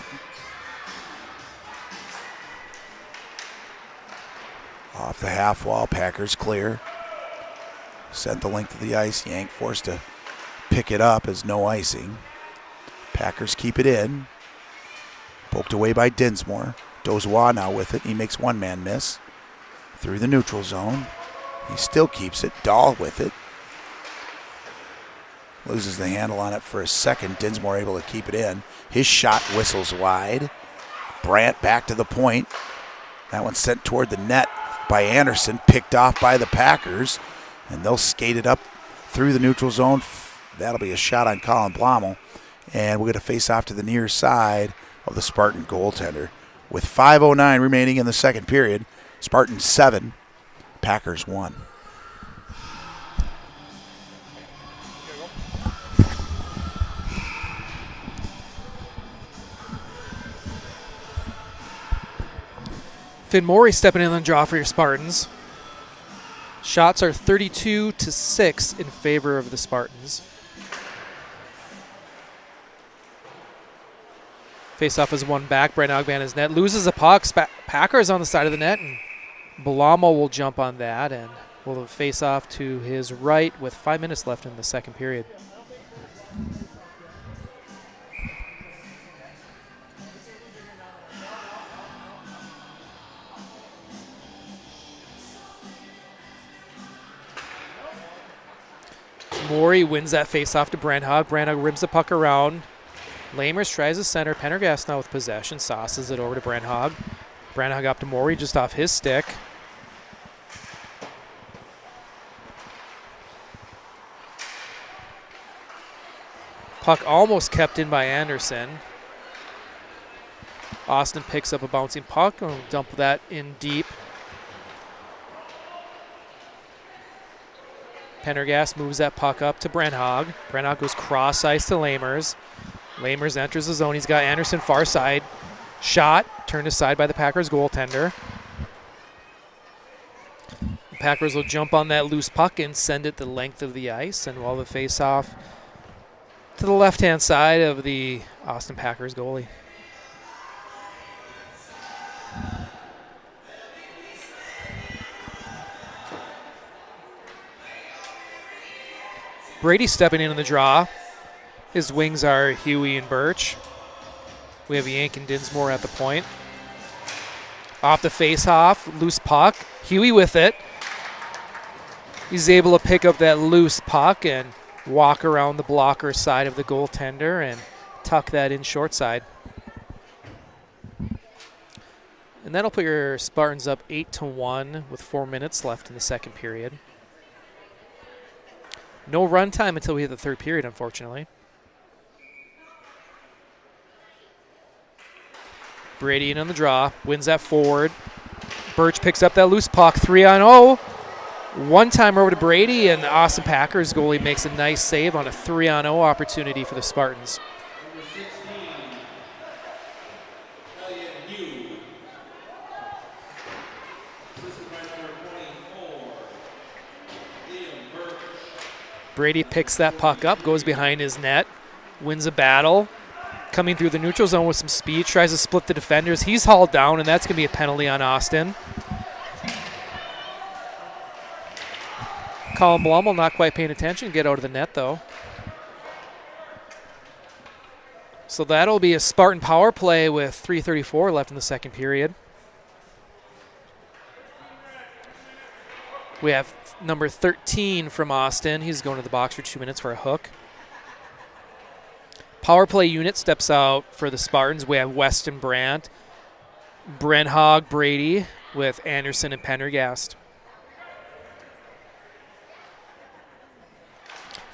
Off the half wall, Packers clear. Sent the length of the ice. Yank forced to pick it up as no icing. Packers keep it in. Poked away by Dinsmore. Dozois now with it. He makes one man miss. Through the neutral zone. He still keeps it. Dahl with it. Loses the handle on it for a second. Dinsmore able to keep it in. His shot whistles wide. Brandt back to the point. That one sent toward the net by Anderson. Picked off by the Packers. And they'll skate it up through the neutral zone. That'll be a shot on Colin Blommel. And we're going to face off to the near side of the Spartan goaltender. With 5:09 remaining in the second period, Spartans 7, Packers 1. Finn Morey stepping in on the draw for your Spartans. Shots are 32-6 in favor of the Spartans. Face-off is one back. Brent Ogban his net. Loses a puck. Packers on the side of the net. And Belamo will jump on that and will face off to his right with 5 minutes left in the second period. Morey wins that face-off to Brandhog. Brandhog rims the puck around. Lamers tries to center. Pendergast now with possession. Sauces it over to Brandhog. Brandhog up to Morey just off his stick. Puck almost kept in by Anderson. Austin picks up a bouncing puck and will dump that in deep. Pendergast moves that puck up to Brandhog. Brandhog goes cross ice to Lamers. Lamers enters the zone. He's got Anderson far side. Shot turned aside by the Packers goaltender. The Packers will jump on that loose puck and send it the length of the ice, and we'll have a face-off to the left-hand side of the Austin Packers goalie. Brady stepping in on the draw. His wings are Huey and Birch. We have Yank and Dinsmore at the point. Off the face-off, loose puck. Huey with it. He's able to pick up that loose puck and walk around the blocker side of the goaltender and tuck that in short side. And that'll put your Spartans up 8-1 with 4 minutes left in the second period. No run time until we hit the third period, unfortunately. Brady in on the draw, wins that forward. Birch picks up that loose puck, 3-on-0. One-time over to Brady, and the Austin Packers goalie makes a nice save on a 3-on-0 opportunity for the Spartans. Brady picks that puck up, goes behind his net, wins a battle. Coming through the neutral zone with some speed, tries to split the defenders. He's hauled down, and that's going to be a penalty on Austin. Colin Blumel not quite paying attention, get out of the net, though. So that'll be a Spartan power play with 3:34 left in the second period. We have number 13 from Austin. He's going to the box for 2 minutes for a hook. Power play unit steps out for the Spartans. We have Weston Brandt, Brandhog, Brady with Anderson and Pendergast.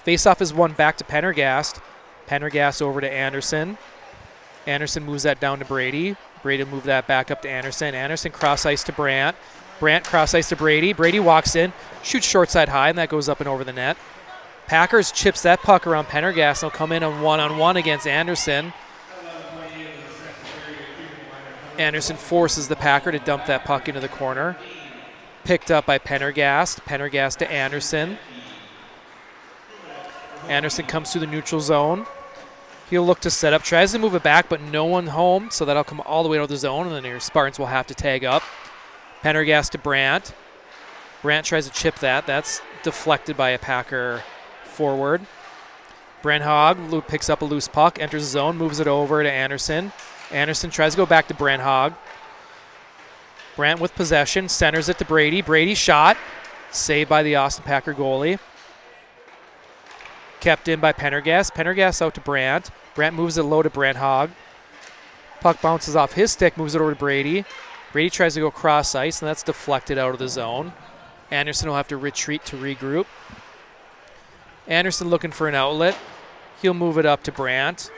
Faceoff is one back to Pendergast. Pendergast over to Anderson. Anderson moves that down to Brady. Brady move that back up to Anderson. Anderson cross ice to Brandt. Brandt cross ice to Brady. Brady walks in, shoots short side high, and that goes up and over the net. Packers chips that puck around Pendergast. They'll come in on one-on-one against Anderson. Anderson forces the Packer to dump that puck into the corner. Picked up by Pendergast. Pendergast to Anderson. Anderson comes through the neutral zone. He'll look to set up, tries to move it back, but no one home, so that'll come all the way to the zone, and then your Spartans will have to tag up. Pendergast to Brandt. Brandt tries to chip that. That's deflected by a Packer forward. Brent Hogg picks up a loose puck, enters the zone, moves it over to Anderson. Anderson tries to go back to Brent Hogg. Brandt with possession, centers it to Brady. Brady shot, saved by the Austin Packer goalie. Kept in by Pendergast. Pendergast out to Brandt. Brandt moves it low to Brent Hogg. Puck bounces off his stick, moves it over to Brady. Brady tries to go cross ice, and that's deflected out of the zone. Anderson will have to retreat to regroup. Anderson looking for an outlet. He'll move it up to Brandt.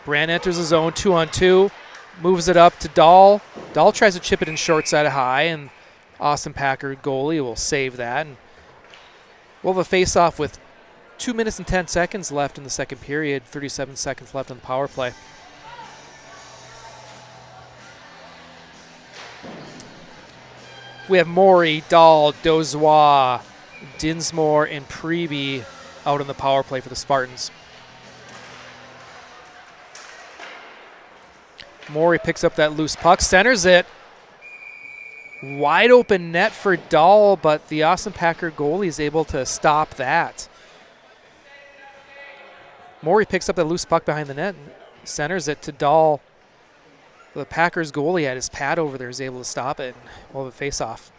Brandt enters the zone 2-on-2. Moves it up to Dahl. Dahl tries to chip it in short side of high, and Austin Packer goalie will save that. And we'll have a face-off with 2 minutes and 10 seconds left in the second period, 37 seconds left on the power play. We have Morey, Dahl, Dozois, Dinsmore, and Preby out on the power play for the Spartans. Morey picks up that loose puck, centers it. Wide open net for Dahl, but the Austin Packer goalie is able to stop that. Morey picks up that loose puck behind the net and centers it to Dahl. The Packers goalie had his pad over there, is able to stop it. We'll have a face-off.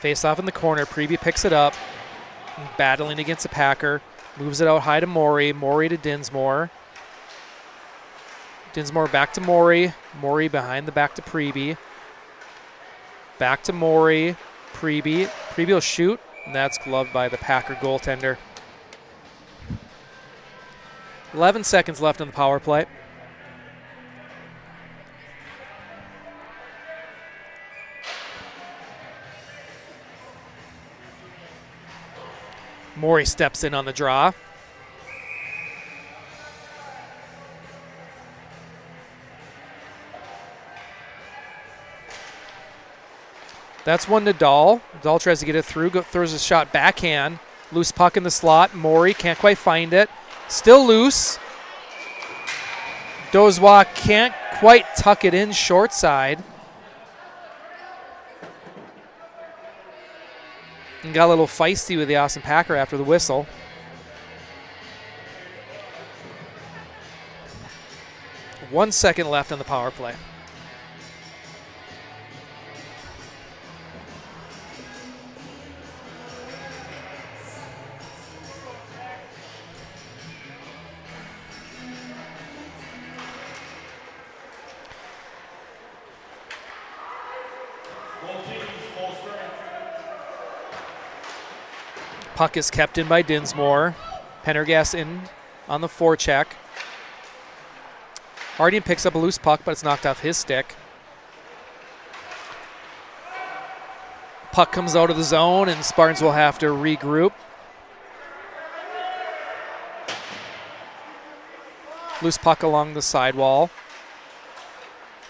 Face-off in the corner. Preby picks it up, battling against the Packer. Moves it out high to Morey. Morey to Dinsmore. Dinsmore back to Morey. Morey behind the back to Preby. Back to Morey. Preby. Preby will shoot, and that's gloved by the Packer goaltender. 11 seconds left on the power play. Morey steps in on the draw. That's one to Dahl. Dahl tries to get it through, throws a shot backhand. Loose puck in the slot. Morey can't quite find it. Still loose. Dozois can't quite tuck it in short side. And got a little feisty with the Austin Packer after the whistle. One second left on the power play. Puck is kept in by Dinsmore. Pendergast in on the forecheck. Harding picks up a loose puck, but it's knocked off his stick. Puck comes out of the zone, and Spartans will have to regroup. Loose puck along the sidewall.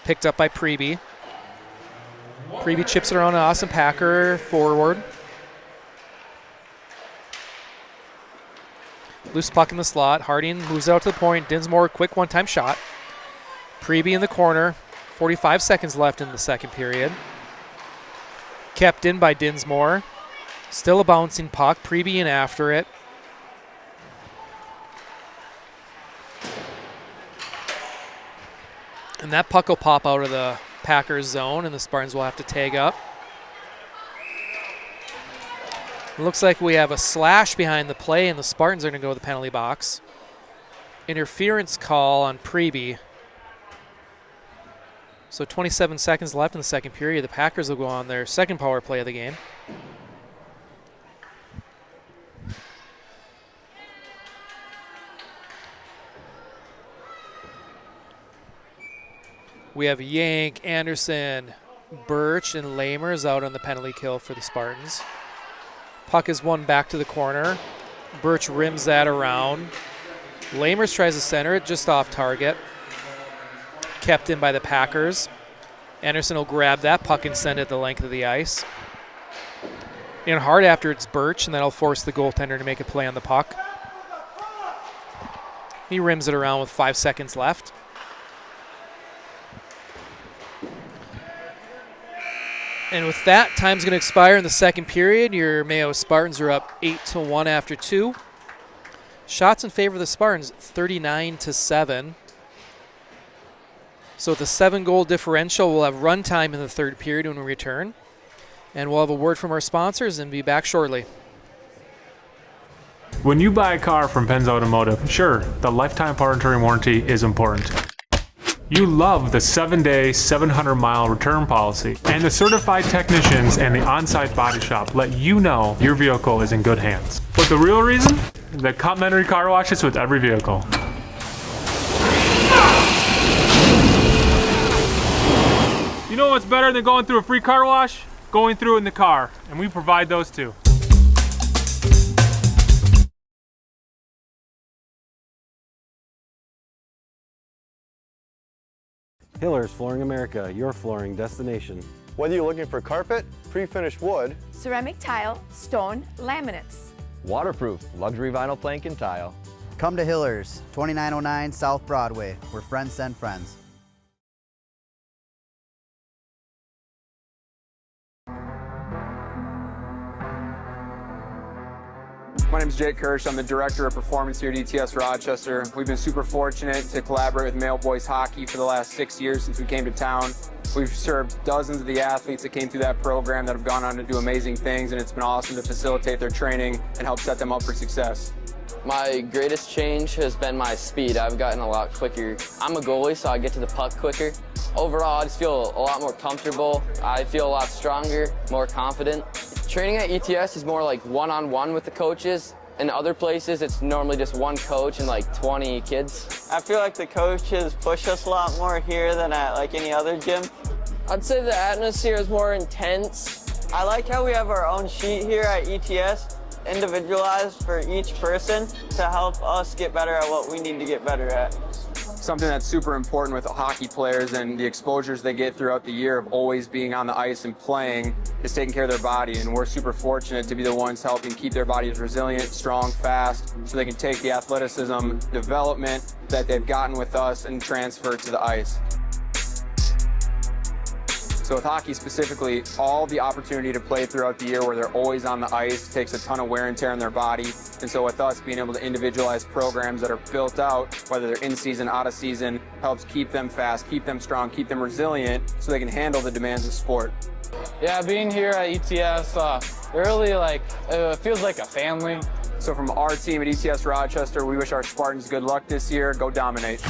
Picked up by Preby. Preby chips it around to Austin Packer forward. Loose puck in the slot. Harding moves out to the point. Dinsmore, quick one-time shot. Preby in the corner. 45 seconds left in the second period. Kept in by Dinsmore. Still a bouncing puck. Preby in after it. And that puck will pop out of the Packers zone, and the Spartans will have to tag up. It looks like we have a slash behind the play, and the Spartans are going to go to the penalty box. Interference call on Preby. So 27 seconds left in the second period. The Packers will go on their second power play of the game. We have Yank, Anderson, Birch, and Lamers out on the penalty kill for the Spartans. Puck is won back to the corner. Birch rims that around. Lamers tries to center it just off target. Kept in by the Packers. Anderson will grab that puck and send it the length of the ice. In hard after it's Birch, and that'll force the goaltender to make a play on the puck. He rims it around with 5 seconds left. And with that, time's going to expire in the second period. Your Mayo Spartans are up 8-1 after 2. Shots in favor of the Spartans, 39-7. So with a 7-goal differential, we'll have run time in the third period when we return. And we'll have a word from our sponsors and be back shortly. When you buy a car from Penz Automotive, sure, the lifetime powertrain warranty is important. You love the 7-day, 700-mile return policy, and the certified technicians and the on-site body shop let you know your vehicle is in good hands. But the real reason? The complimentary car washes with every vehicle. You know what's better than going through a free car wash? Going through it in the car, and we provide those too. Hillers Flooring America, your flooring destination. Whether you're looking for carpet, pre-finished wood, ceramic tile, stone, laminates. Waterproof luxury vinyl plank and tile. Come to Hillers, 2909 South Broadway, where friends send friends. My name is Jake Kirsch. I'm the Director of Performance here at ETS Rochester. We've been super fortunate to collaborate with Mayo Boys Hockey for the last 6 years since we came to town. We've served dozens of the athletes that came through that program that have gone on to do amazing things, and it's been awesome to facilitate their training and help set them up for success. My greatest change has been my speed. I've gotten a lot quicker. I'm a goalie, so I get to the puck quicker. Overall, I just feel a lot more comfortable. I feel a lot stronger, more confident. Training at ETS is more like one-on-one with the coaches. In other places, it's normally just one coach and like 20 kids. I feel like the coaches push us a lot more here than at like any other gym. I'd say the atmosphere is more intense. I like how we have our own sheet here at ETS, individualized for each person to help us get better at what we need to get better at. Something that's super important with hockey players and the exposures they get throughout the year of always being on the ice and playing is taking care of their body, and we're super fortunate to be the ones helping keep their bodies resilient, strong, fast, so they can take the athleticism development that they've gotten with us and transfer it to the ice. So with hockey specifically, all the opportunity to play throughout the year where they're always on the ice takes a ton of wear and tear on their body. And so with us being able to individualize programs that are built out, whether they're in season, out of season, helps keep them fast, keep them strong, keep them resilient so they can handle the demands of sport. Yeah, being here at ETS, it really feels like a family. So from our team at ETS Rochester, we wish our Spartans good luck this year. Go dominate.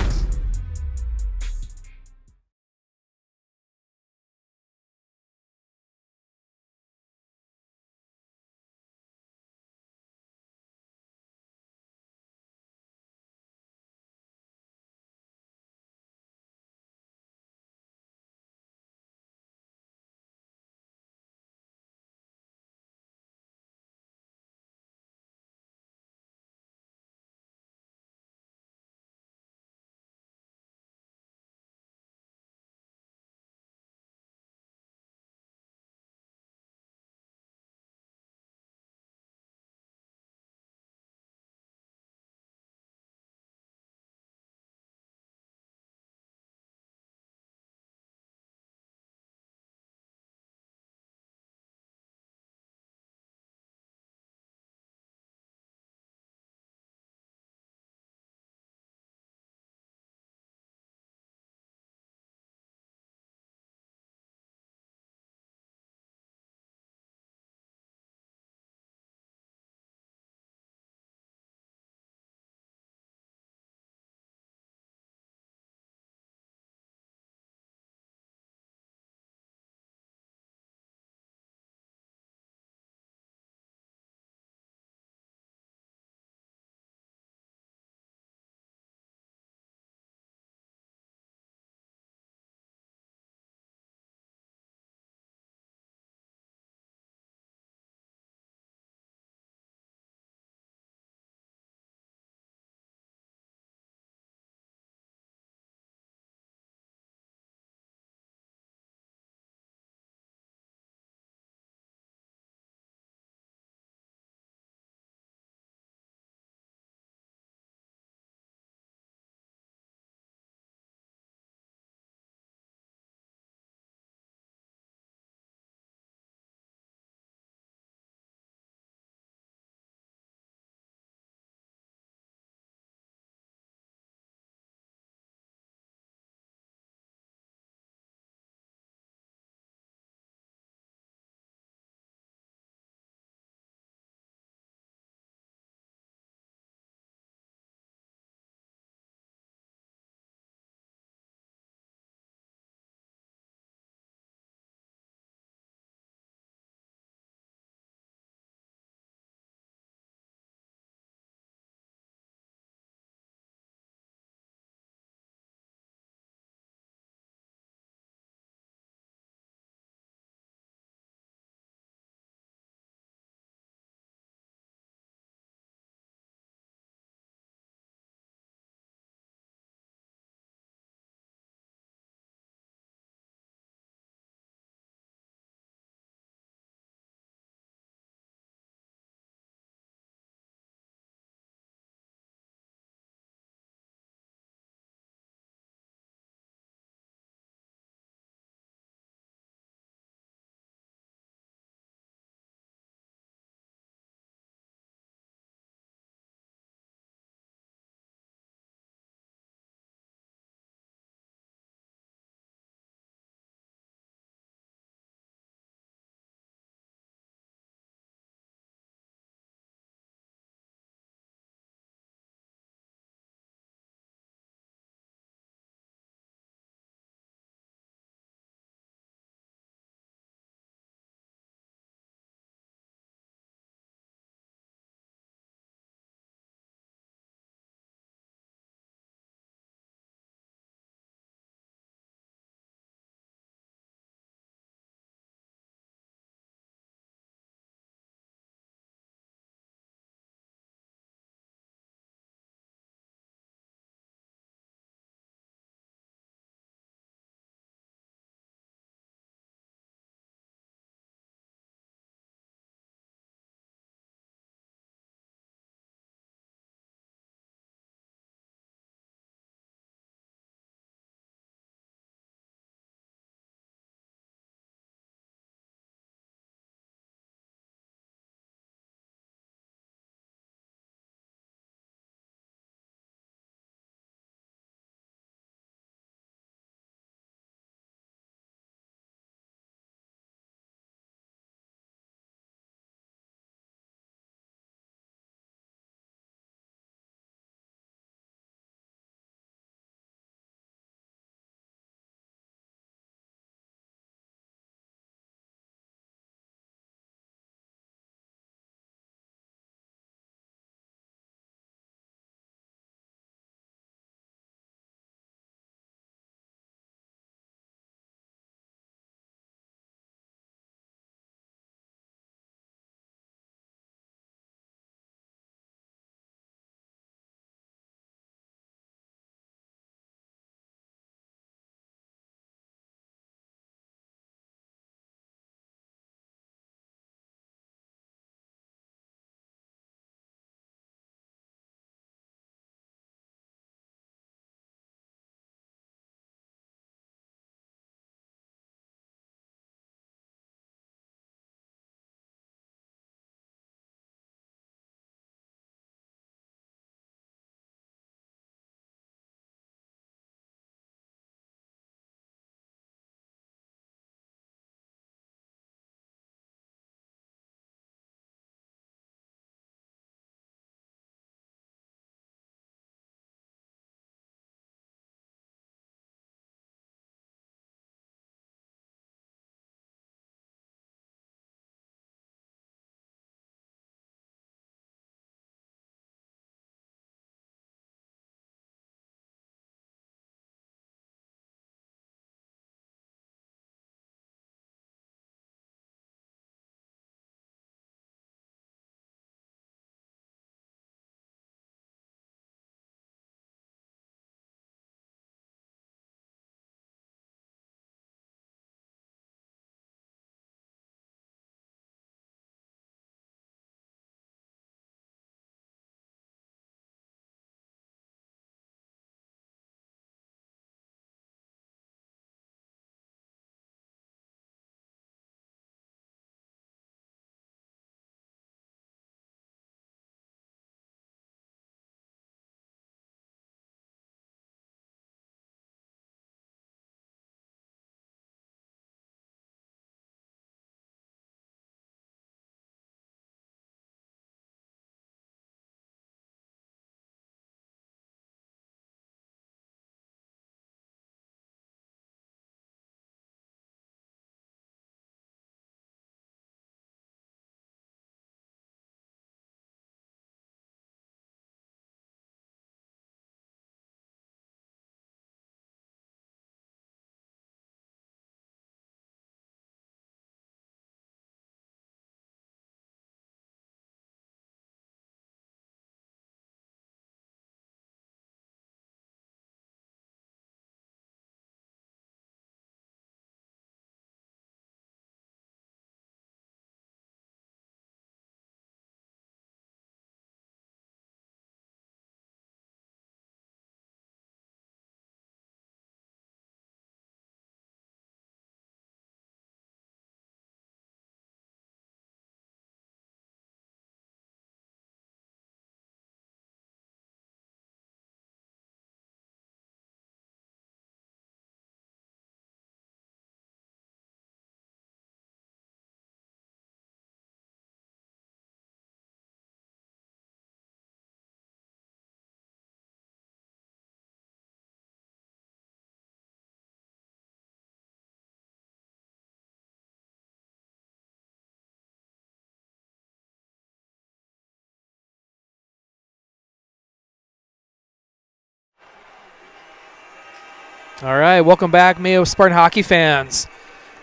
All right, welcome back, Mayo Spartan hockey fans.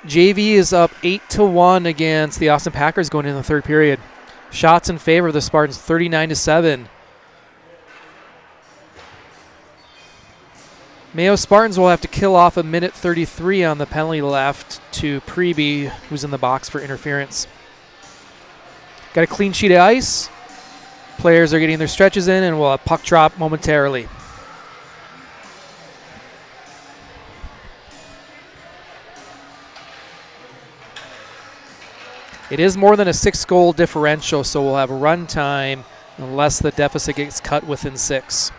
JV is up 8-1 against the Austin Packers going into the third period. Shots in favor of the Spartans, 39-7. Mayo Spartans will have to kill off a minute 33 on the penalty left to Preby, who's in the box for interference. Got a clean sheet of ice. Players are getting their stretches in, and we'll have puck drop momentarily. It is more than a 6-goal differential, so we'll have run time unless the deficit gets cut within 6.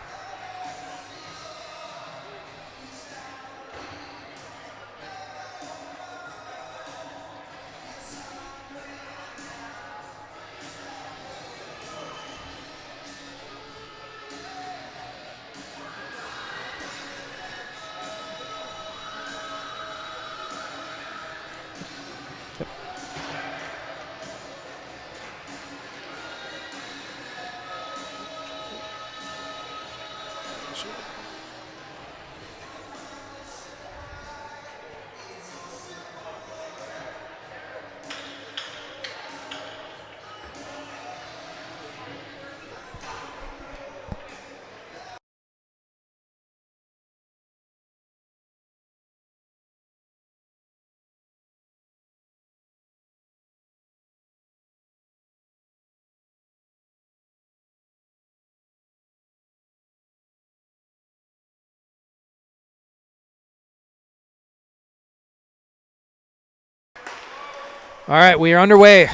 All right, we are underway.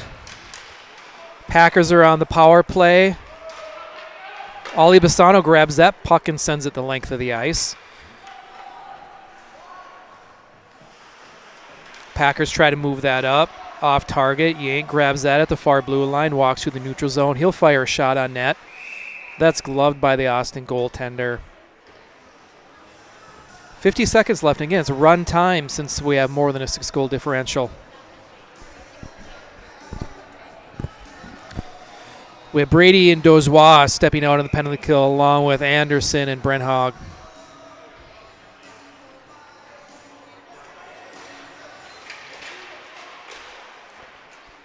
Packers are on the power play. Ollie Bassano grabs that puck and sends it the length of the ice. Packers try to move that up. Off target, Yank grabs that at the far blue line, walks through the neutral zone. He'll fire a shot on net. That's gloved by the Austin goaltender. 50 seconds left. Again, it's run time since we have more than a 6-goal differential. We have Brady and Dozois stepping out on the penalty kill along with Anderson and Brent Hogg.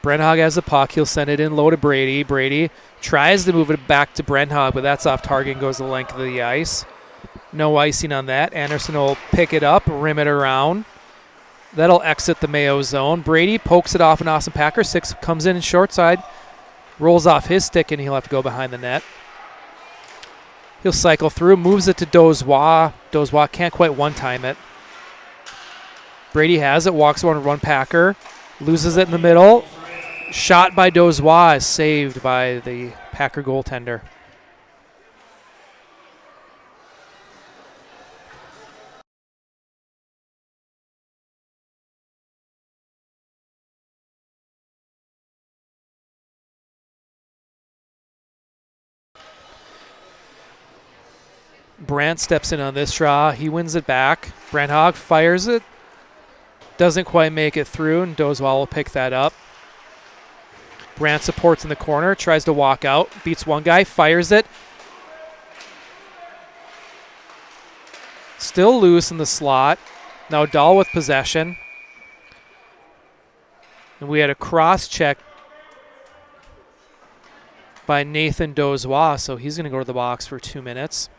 Brent Hogg has the puck. He'll send it in low to Brady. Brady tries to move it back to Brent Hogg, but that's off target and goes the length of the ice. No icing on that. Anderson will pick it up, rim it around. That'll exit the Mayo zone. Brady pokes it off an Austin Packer. 6 comes in short side. Rolls off his stick, and he'll have to go behind the net. He'll cycle through, moves it to Dozois. Dozois can't quite one-time it. Brady has it, walks one Packer, loses it in the middle. Shot by Dozois is saved by the Packer goaltender. Brandt steps in on this draw. He wins it back. Brent Hogg fires it. Doesn't quite make it through, and Dozois will pick that up. Brandt supports in the corner, tries to walk out, beats one guy, fires it. Still loose in the slot. Now Dahl with possession. And we had a cross check by Nathan Dozois, so he's going to go to the box for 2 minutes.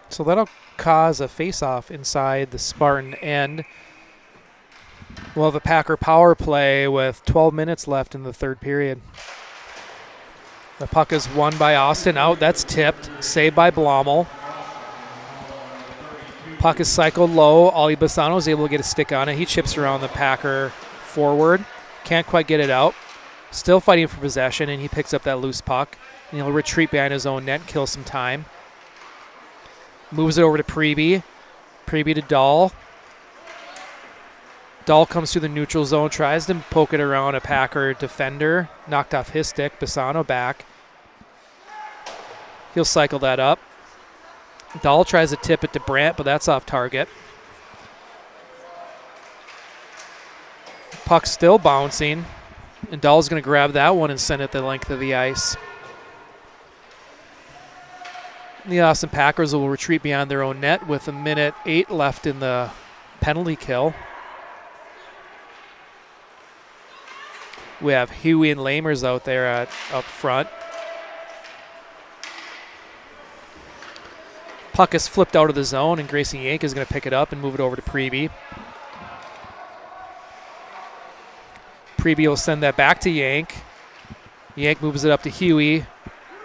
So that'll cause a face-off inside the Spartan end. We'll have a Packer power play with 12 minutes left in the third period. The puck is won by Austin out. That's tipped. Saved by Blommel. Puck is cycled low. Ollie Bassano is able to get a stick on it. He chips around the Packer forward. Can't quite get it out. Still fighting for possession, and he picks up that loose puck. And he'll retreat behind his own net and kill some time. Moves it over to Preby. Preby to Dahl. Dahl comes through the neutral zone, tries to poke it around a Packer defender. Knocked off his stick. Bassano back. He'll cycle that up. Dahl tries to tip it to Brandt, but that's off target. Puck still bouncing. And Dahl's going to grab that one and send it the length of the ice. The Austin Packers will retreat beyond their own net with 1:08 left in the penalty kill. We have Huey and Lamers out there up front. Puck is flipped out of the zone, and Grayson Yank is going to pick it up and move it over to Preby. Preby will send that back to Yank. Yank moves it up to Huey.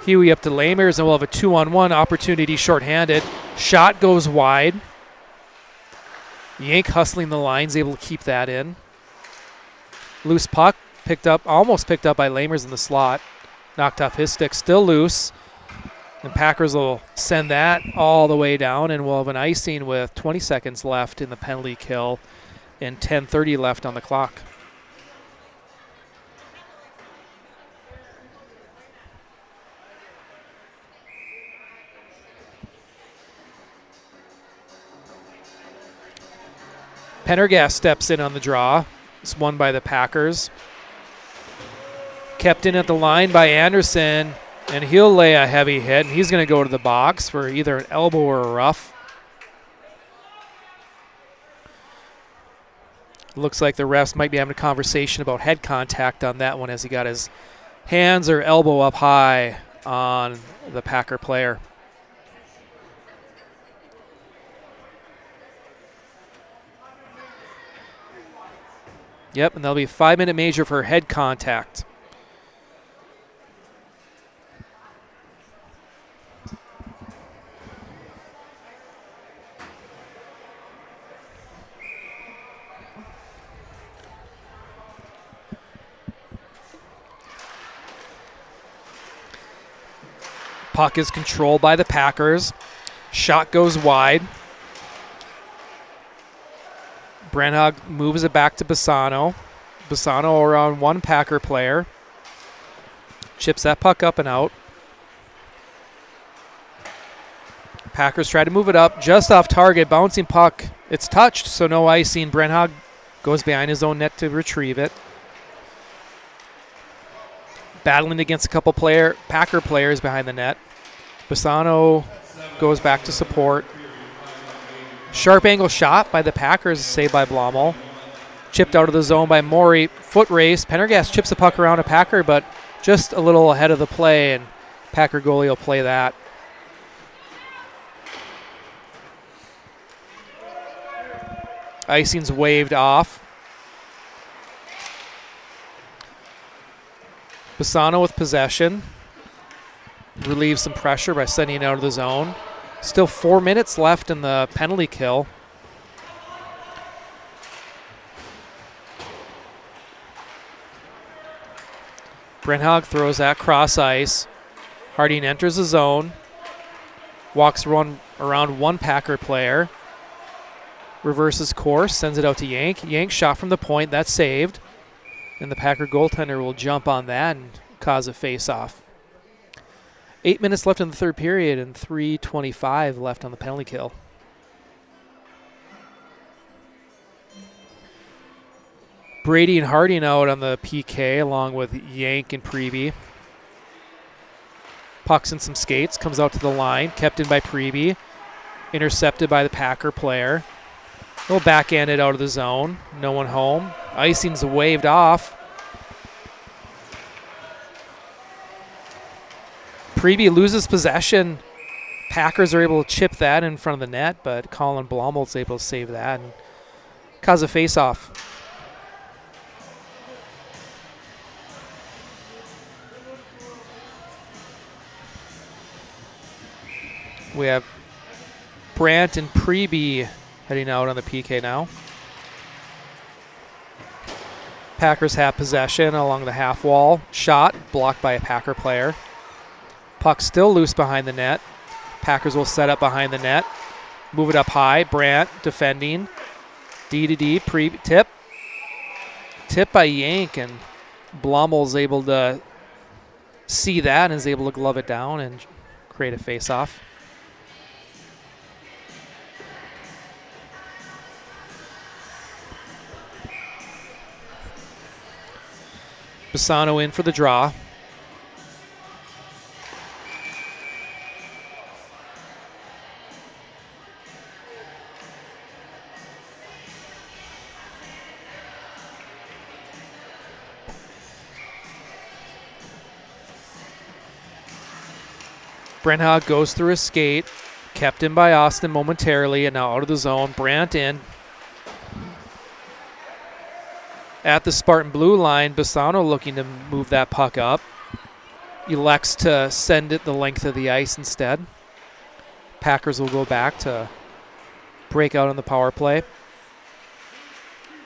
Huey up to Lamers, and we'll have a 2-on-1 opportunity shorthanded. Shot goes wide. Yank hustling the lines, able to keep that in. Loose puck, almost picked up by Lamers in the slot. Knocked off his stick, still loose. And Packers will send that all the way down, and we'll have an icing with 20 seconds left in the penalty kill and 10:30 left on the clock. Pendergast steps in on the draw. It's won by the Packers. Kept in at the line by Anderson, and he'll lay a heavy hit, and he's going to go to the box for either an elbow or a rough. Looks like the refs might be having a conversation about head contact on that one as he got his hands or elbow up high on the Packer player. Yep, and there'll be a 5-minute major for head contact. Puck is controlled by the Packers. Shot goes wide. Brandhog moves it back to Bassano. Bassano around one Packer player. Chips that puck up and out. Packers try to move it up, just off target, bouncing puck. It's touched, so no icing. Brandhog goes behind his own net to retrieve it. Battling against a couple Packer players behind the net. Bassano goes back to support. Sharp angle shot by the Packers, saved by Blommel. Chipped out of the zone by Morey. Foot race. Pendergast chips the puck around a Packer, but just a little ahead of the play, and Packer goalie will play that. Icing's waved off. Bassano with possession. Relieves some pressure by sending it out of the zone. Still 4 minutes left in the penalty kill. Brandhog throws that cross ice. Harding enters the zone. Walks around one Packer player. Reverses course, sends it out to Yank. Yank shot from the point, that's saved. And the Packer goaltender will jump on that and cause a face-off. 8 minutes left in the third period and 3:25 left on the penalty kill. Brady and Harding out on the PK along with Yank and Preby. Puck's in some skates, comes out to the line, kept in by Preby. Intercepted by the Packer player. He'll backhand it out of the zone. No one home. Icing's waved off. Preby loses possession. Packers are able to chip that in front of the net, but Colin Blommel's able to save that and cause a face-off. We have Brandt and Preby heading out on the PK now. Packers have possession along the half wall. Shot blocked by a Packer player. Puck still loose behind the net. Packers will set up behind the net. Move it up high. Brandt defending. D to D. Tip. Tip by Yank, and Blommel's able to see that and is able to glove it down and create a face-off. Bassano in for the draw. Brenhag goes through his skate, kept in by Austin momentarily, and now out of the zone. Brandt in. At the Spartan blue line, Bassano looking to move that puck up. Elects to send it the length of the ice instead. Packers will go back to break out on the power play.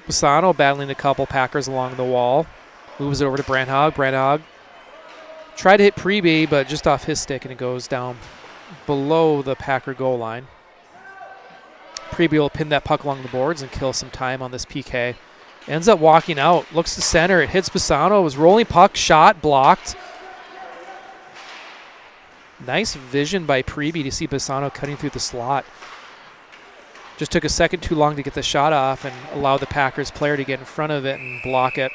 Bassano battling a couple Packers along the wall. Moves it over to Brenhag. Brenhag tried to hit Preby, but just off his stick, and it goes down below the Packer goal line. Preby will pin that puck along the boards and kill some time on this PK. Ends up walking out, looks to center, it hits Bassano. It was rolling puck, shot, blocked. Nice vision by Preby to see Bassano cutting through the slot. Just took a second too long to get the shot off and allow the Packers player to get in front of it and block it.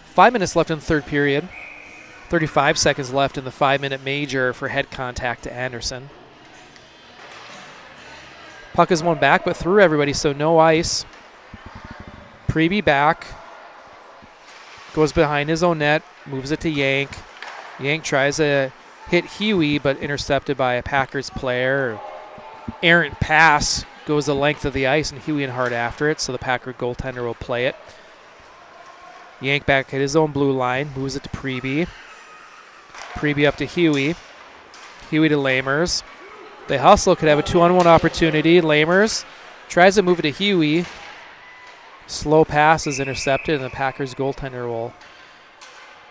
Five minutes left in the third period. 35 seconds left in the 5-minute major for head contact to Anderson. Puck is won back, but through everybody, so no ice. Preby back. Goes behind his own net, moves it to Yank. Yank tries to hit Huey, but intercepted by a Packers player. Errant pass goes the length of the ice, and Huey and Hart after it, so the Packer goaltender will play it. Yank back at his own blue line, moves it to Preby. Preby up to Huey. Huey to Lamers. They hustle, could have a 2-on-1 opportunity. Lamers tries to move it to Huey. Slow pass is intercepted, and the Packers goaltender will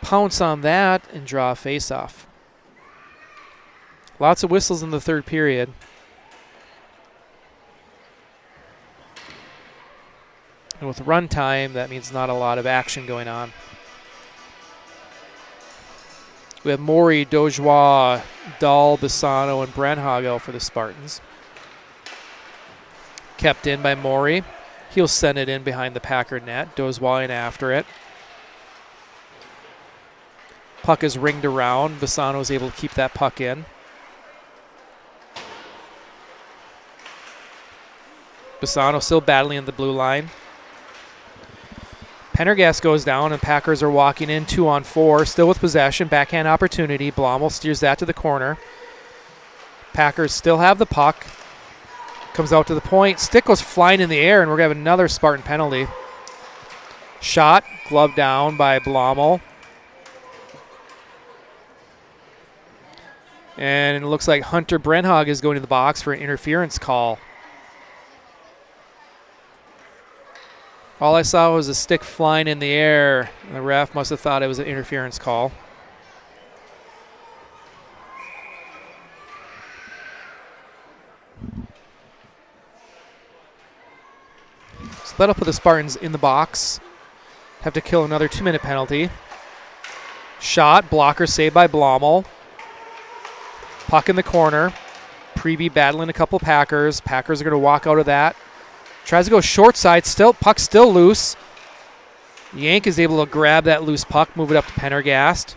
pounce on that and draw a face-off. Lots of whistles in the third period. And with run time, that means not a lot of action going on. We have Maury, Dojois, Dahl, Bassano, and Brenhag out for the Spartans. Kept in by Maury. He'll send it in behind the Packer net. Dojois in after it. Puck is ringed around. Bassano is able to keep that puck in. Bassano still battling in the blue line. Pendergast goes down, and Packers are walking in 2-on-4, still with possession. Backhand opportunity. Blommel steers that to the corner. Packers still have the puck. Comes out to the point. Stick goes flying in the air, and we're going to have another Spartan penalty. Shot, glove down by Blommel. And it looks like Hunter Brenhag is going to the box for an interference call. All I saw was a stick flying in the air, and the ref must have thought it was an interference call. So that'll put the Spartans in the box. Have to kill another 2-minute penalty. Shot, blocker saved by Blommel. Puck in the corner. Preby battling a couple Packers. Packers are going to walk out of that. Tries to go short side, puck still loose. Yank is able to grab that loose puck, move it up to Pendergast.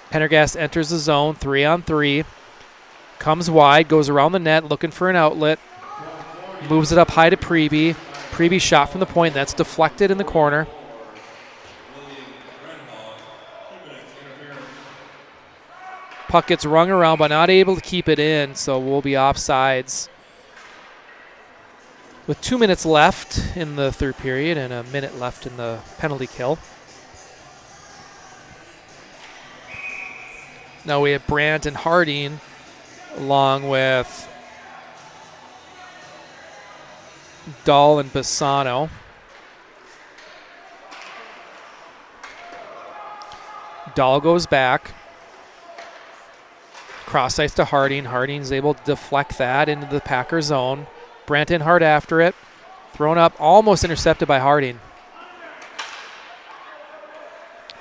Pendergast enters the zone, 3-on-3. Comes wide, goes around the net, looking for an outlet. Moves it up high to Preby. Preby shot from the point, that's deflected in the corner. Puck gets rung around, but not able to keep it in, so we'll be offsides. With 2 minutes left in the third period and a minute left in the penalty kill. Now we have Brandt and Harding along with Dahl and Bassano. Dahl goes back. Cross ice to Harding. Harding's able to deflect that into the Packer zone. Brandt and Hart after it. Thrown up, almost intercepted by Harding.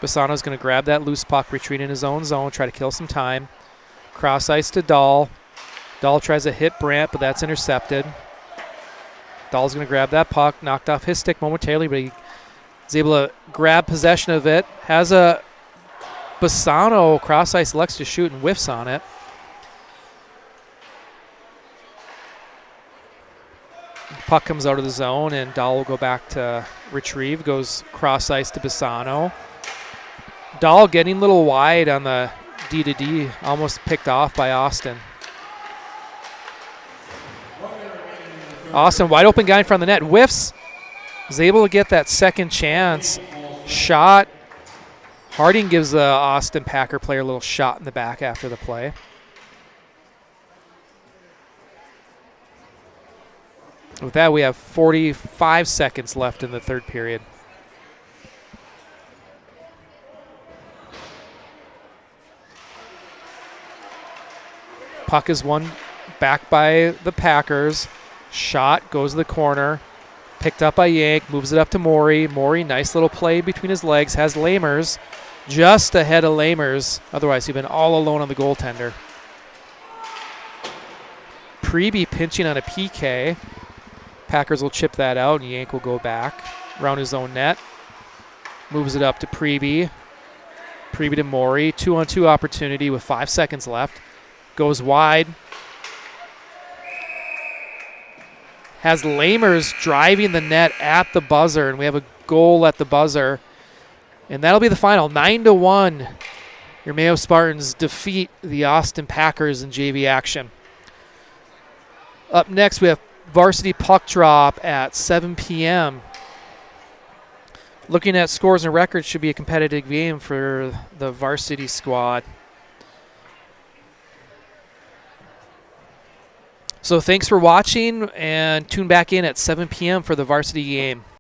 Bassano's going to grab that loose puck, retreat in his own zone, try to kill some time. Cross ice to Dahl. Dahl tries to hit Brandt, but that's intercepted. Dahl's going to grab that puck, knocked off his stick momentarily, but he is able to grab possession of it. Has a Bassano cross ice, elects to shoot and whiffs on it. Puck comes out of the zone, and Dahl will go back to retrieve. Goes cross ice to Bassano. Dahl getting a little wide on the D-to-D, almost picked off by Austin. Austin, wide open guy in front of the net, whiffs. Is able to get that second chance. Shot. Harding gives the Austin Packer player a little shot in the back after the play. With that, we have 45 seconds left in the third period. Puck is won back by the Packers. Shot goes to the corner. Picked up by Yank, moves it up to Maury. Maury, nice little play between his legs, has Lamers just ahead of Lamers. Otherwise, he'd been all alone on the goaltender. Preby pinching on a PK. Packers will chip that out, and Yank will go back around his own net. Moves it up to Preby. Preby to Maury. 2-on-2 opportunity with 5 seconds left. Goes wide. Has Lamers driving the net at the buzzer, and we have a goal at the buzzer. And that'll be the final. 9-1. Your Mayo Spartans defeat the Austin Packers in JV action. Up next, we have varsity puck drop at 7 p.m. Looking at scores and records, should be a competitive game for the varsity squad. So thanks for watching, and tune back in at 7 p.m. for the varsity game.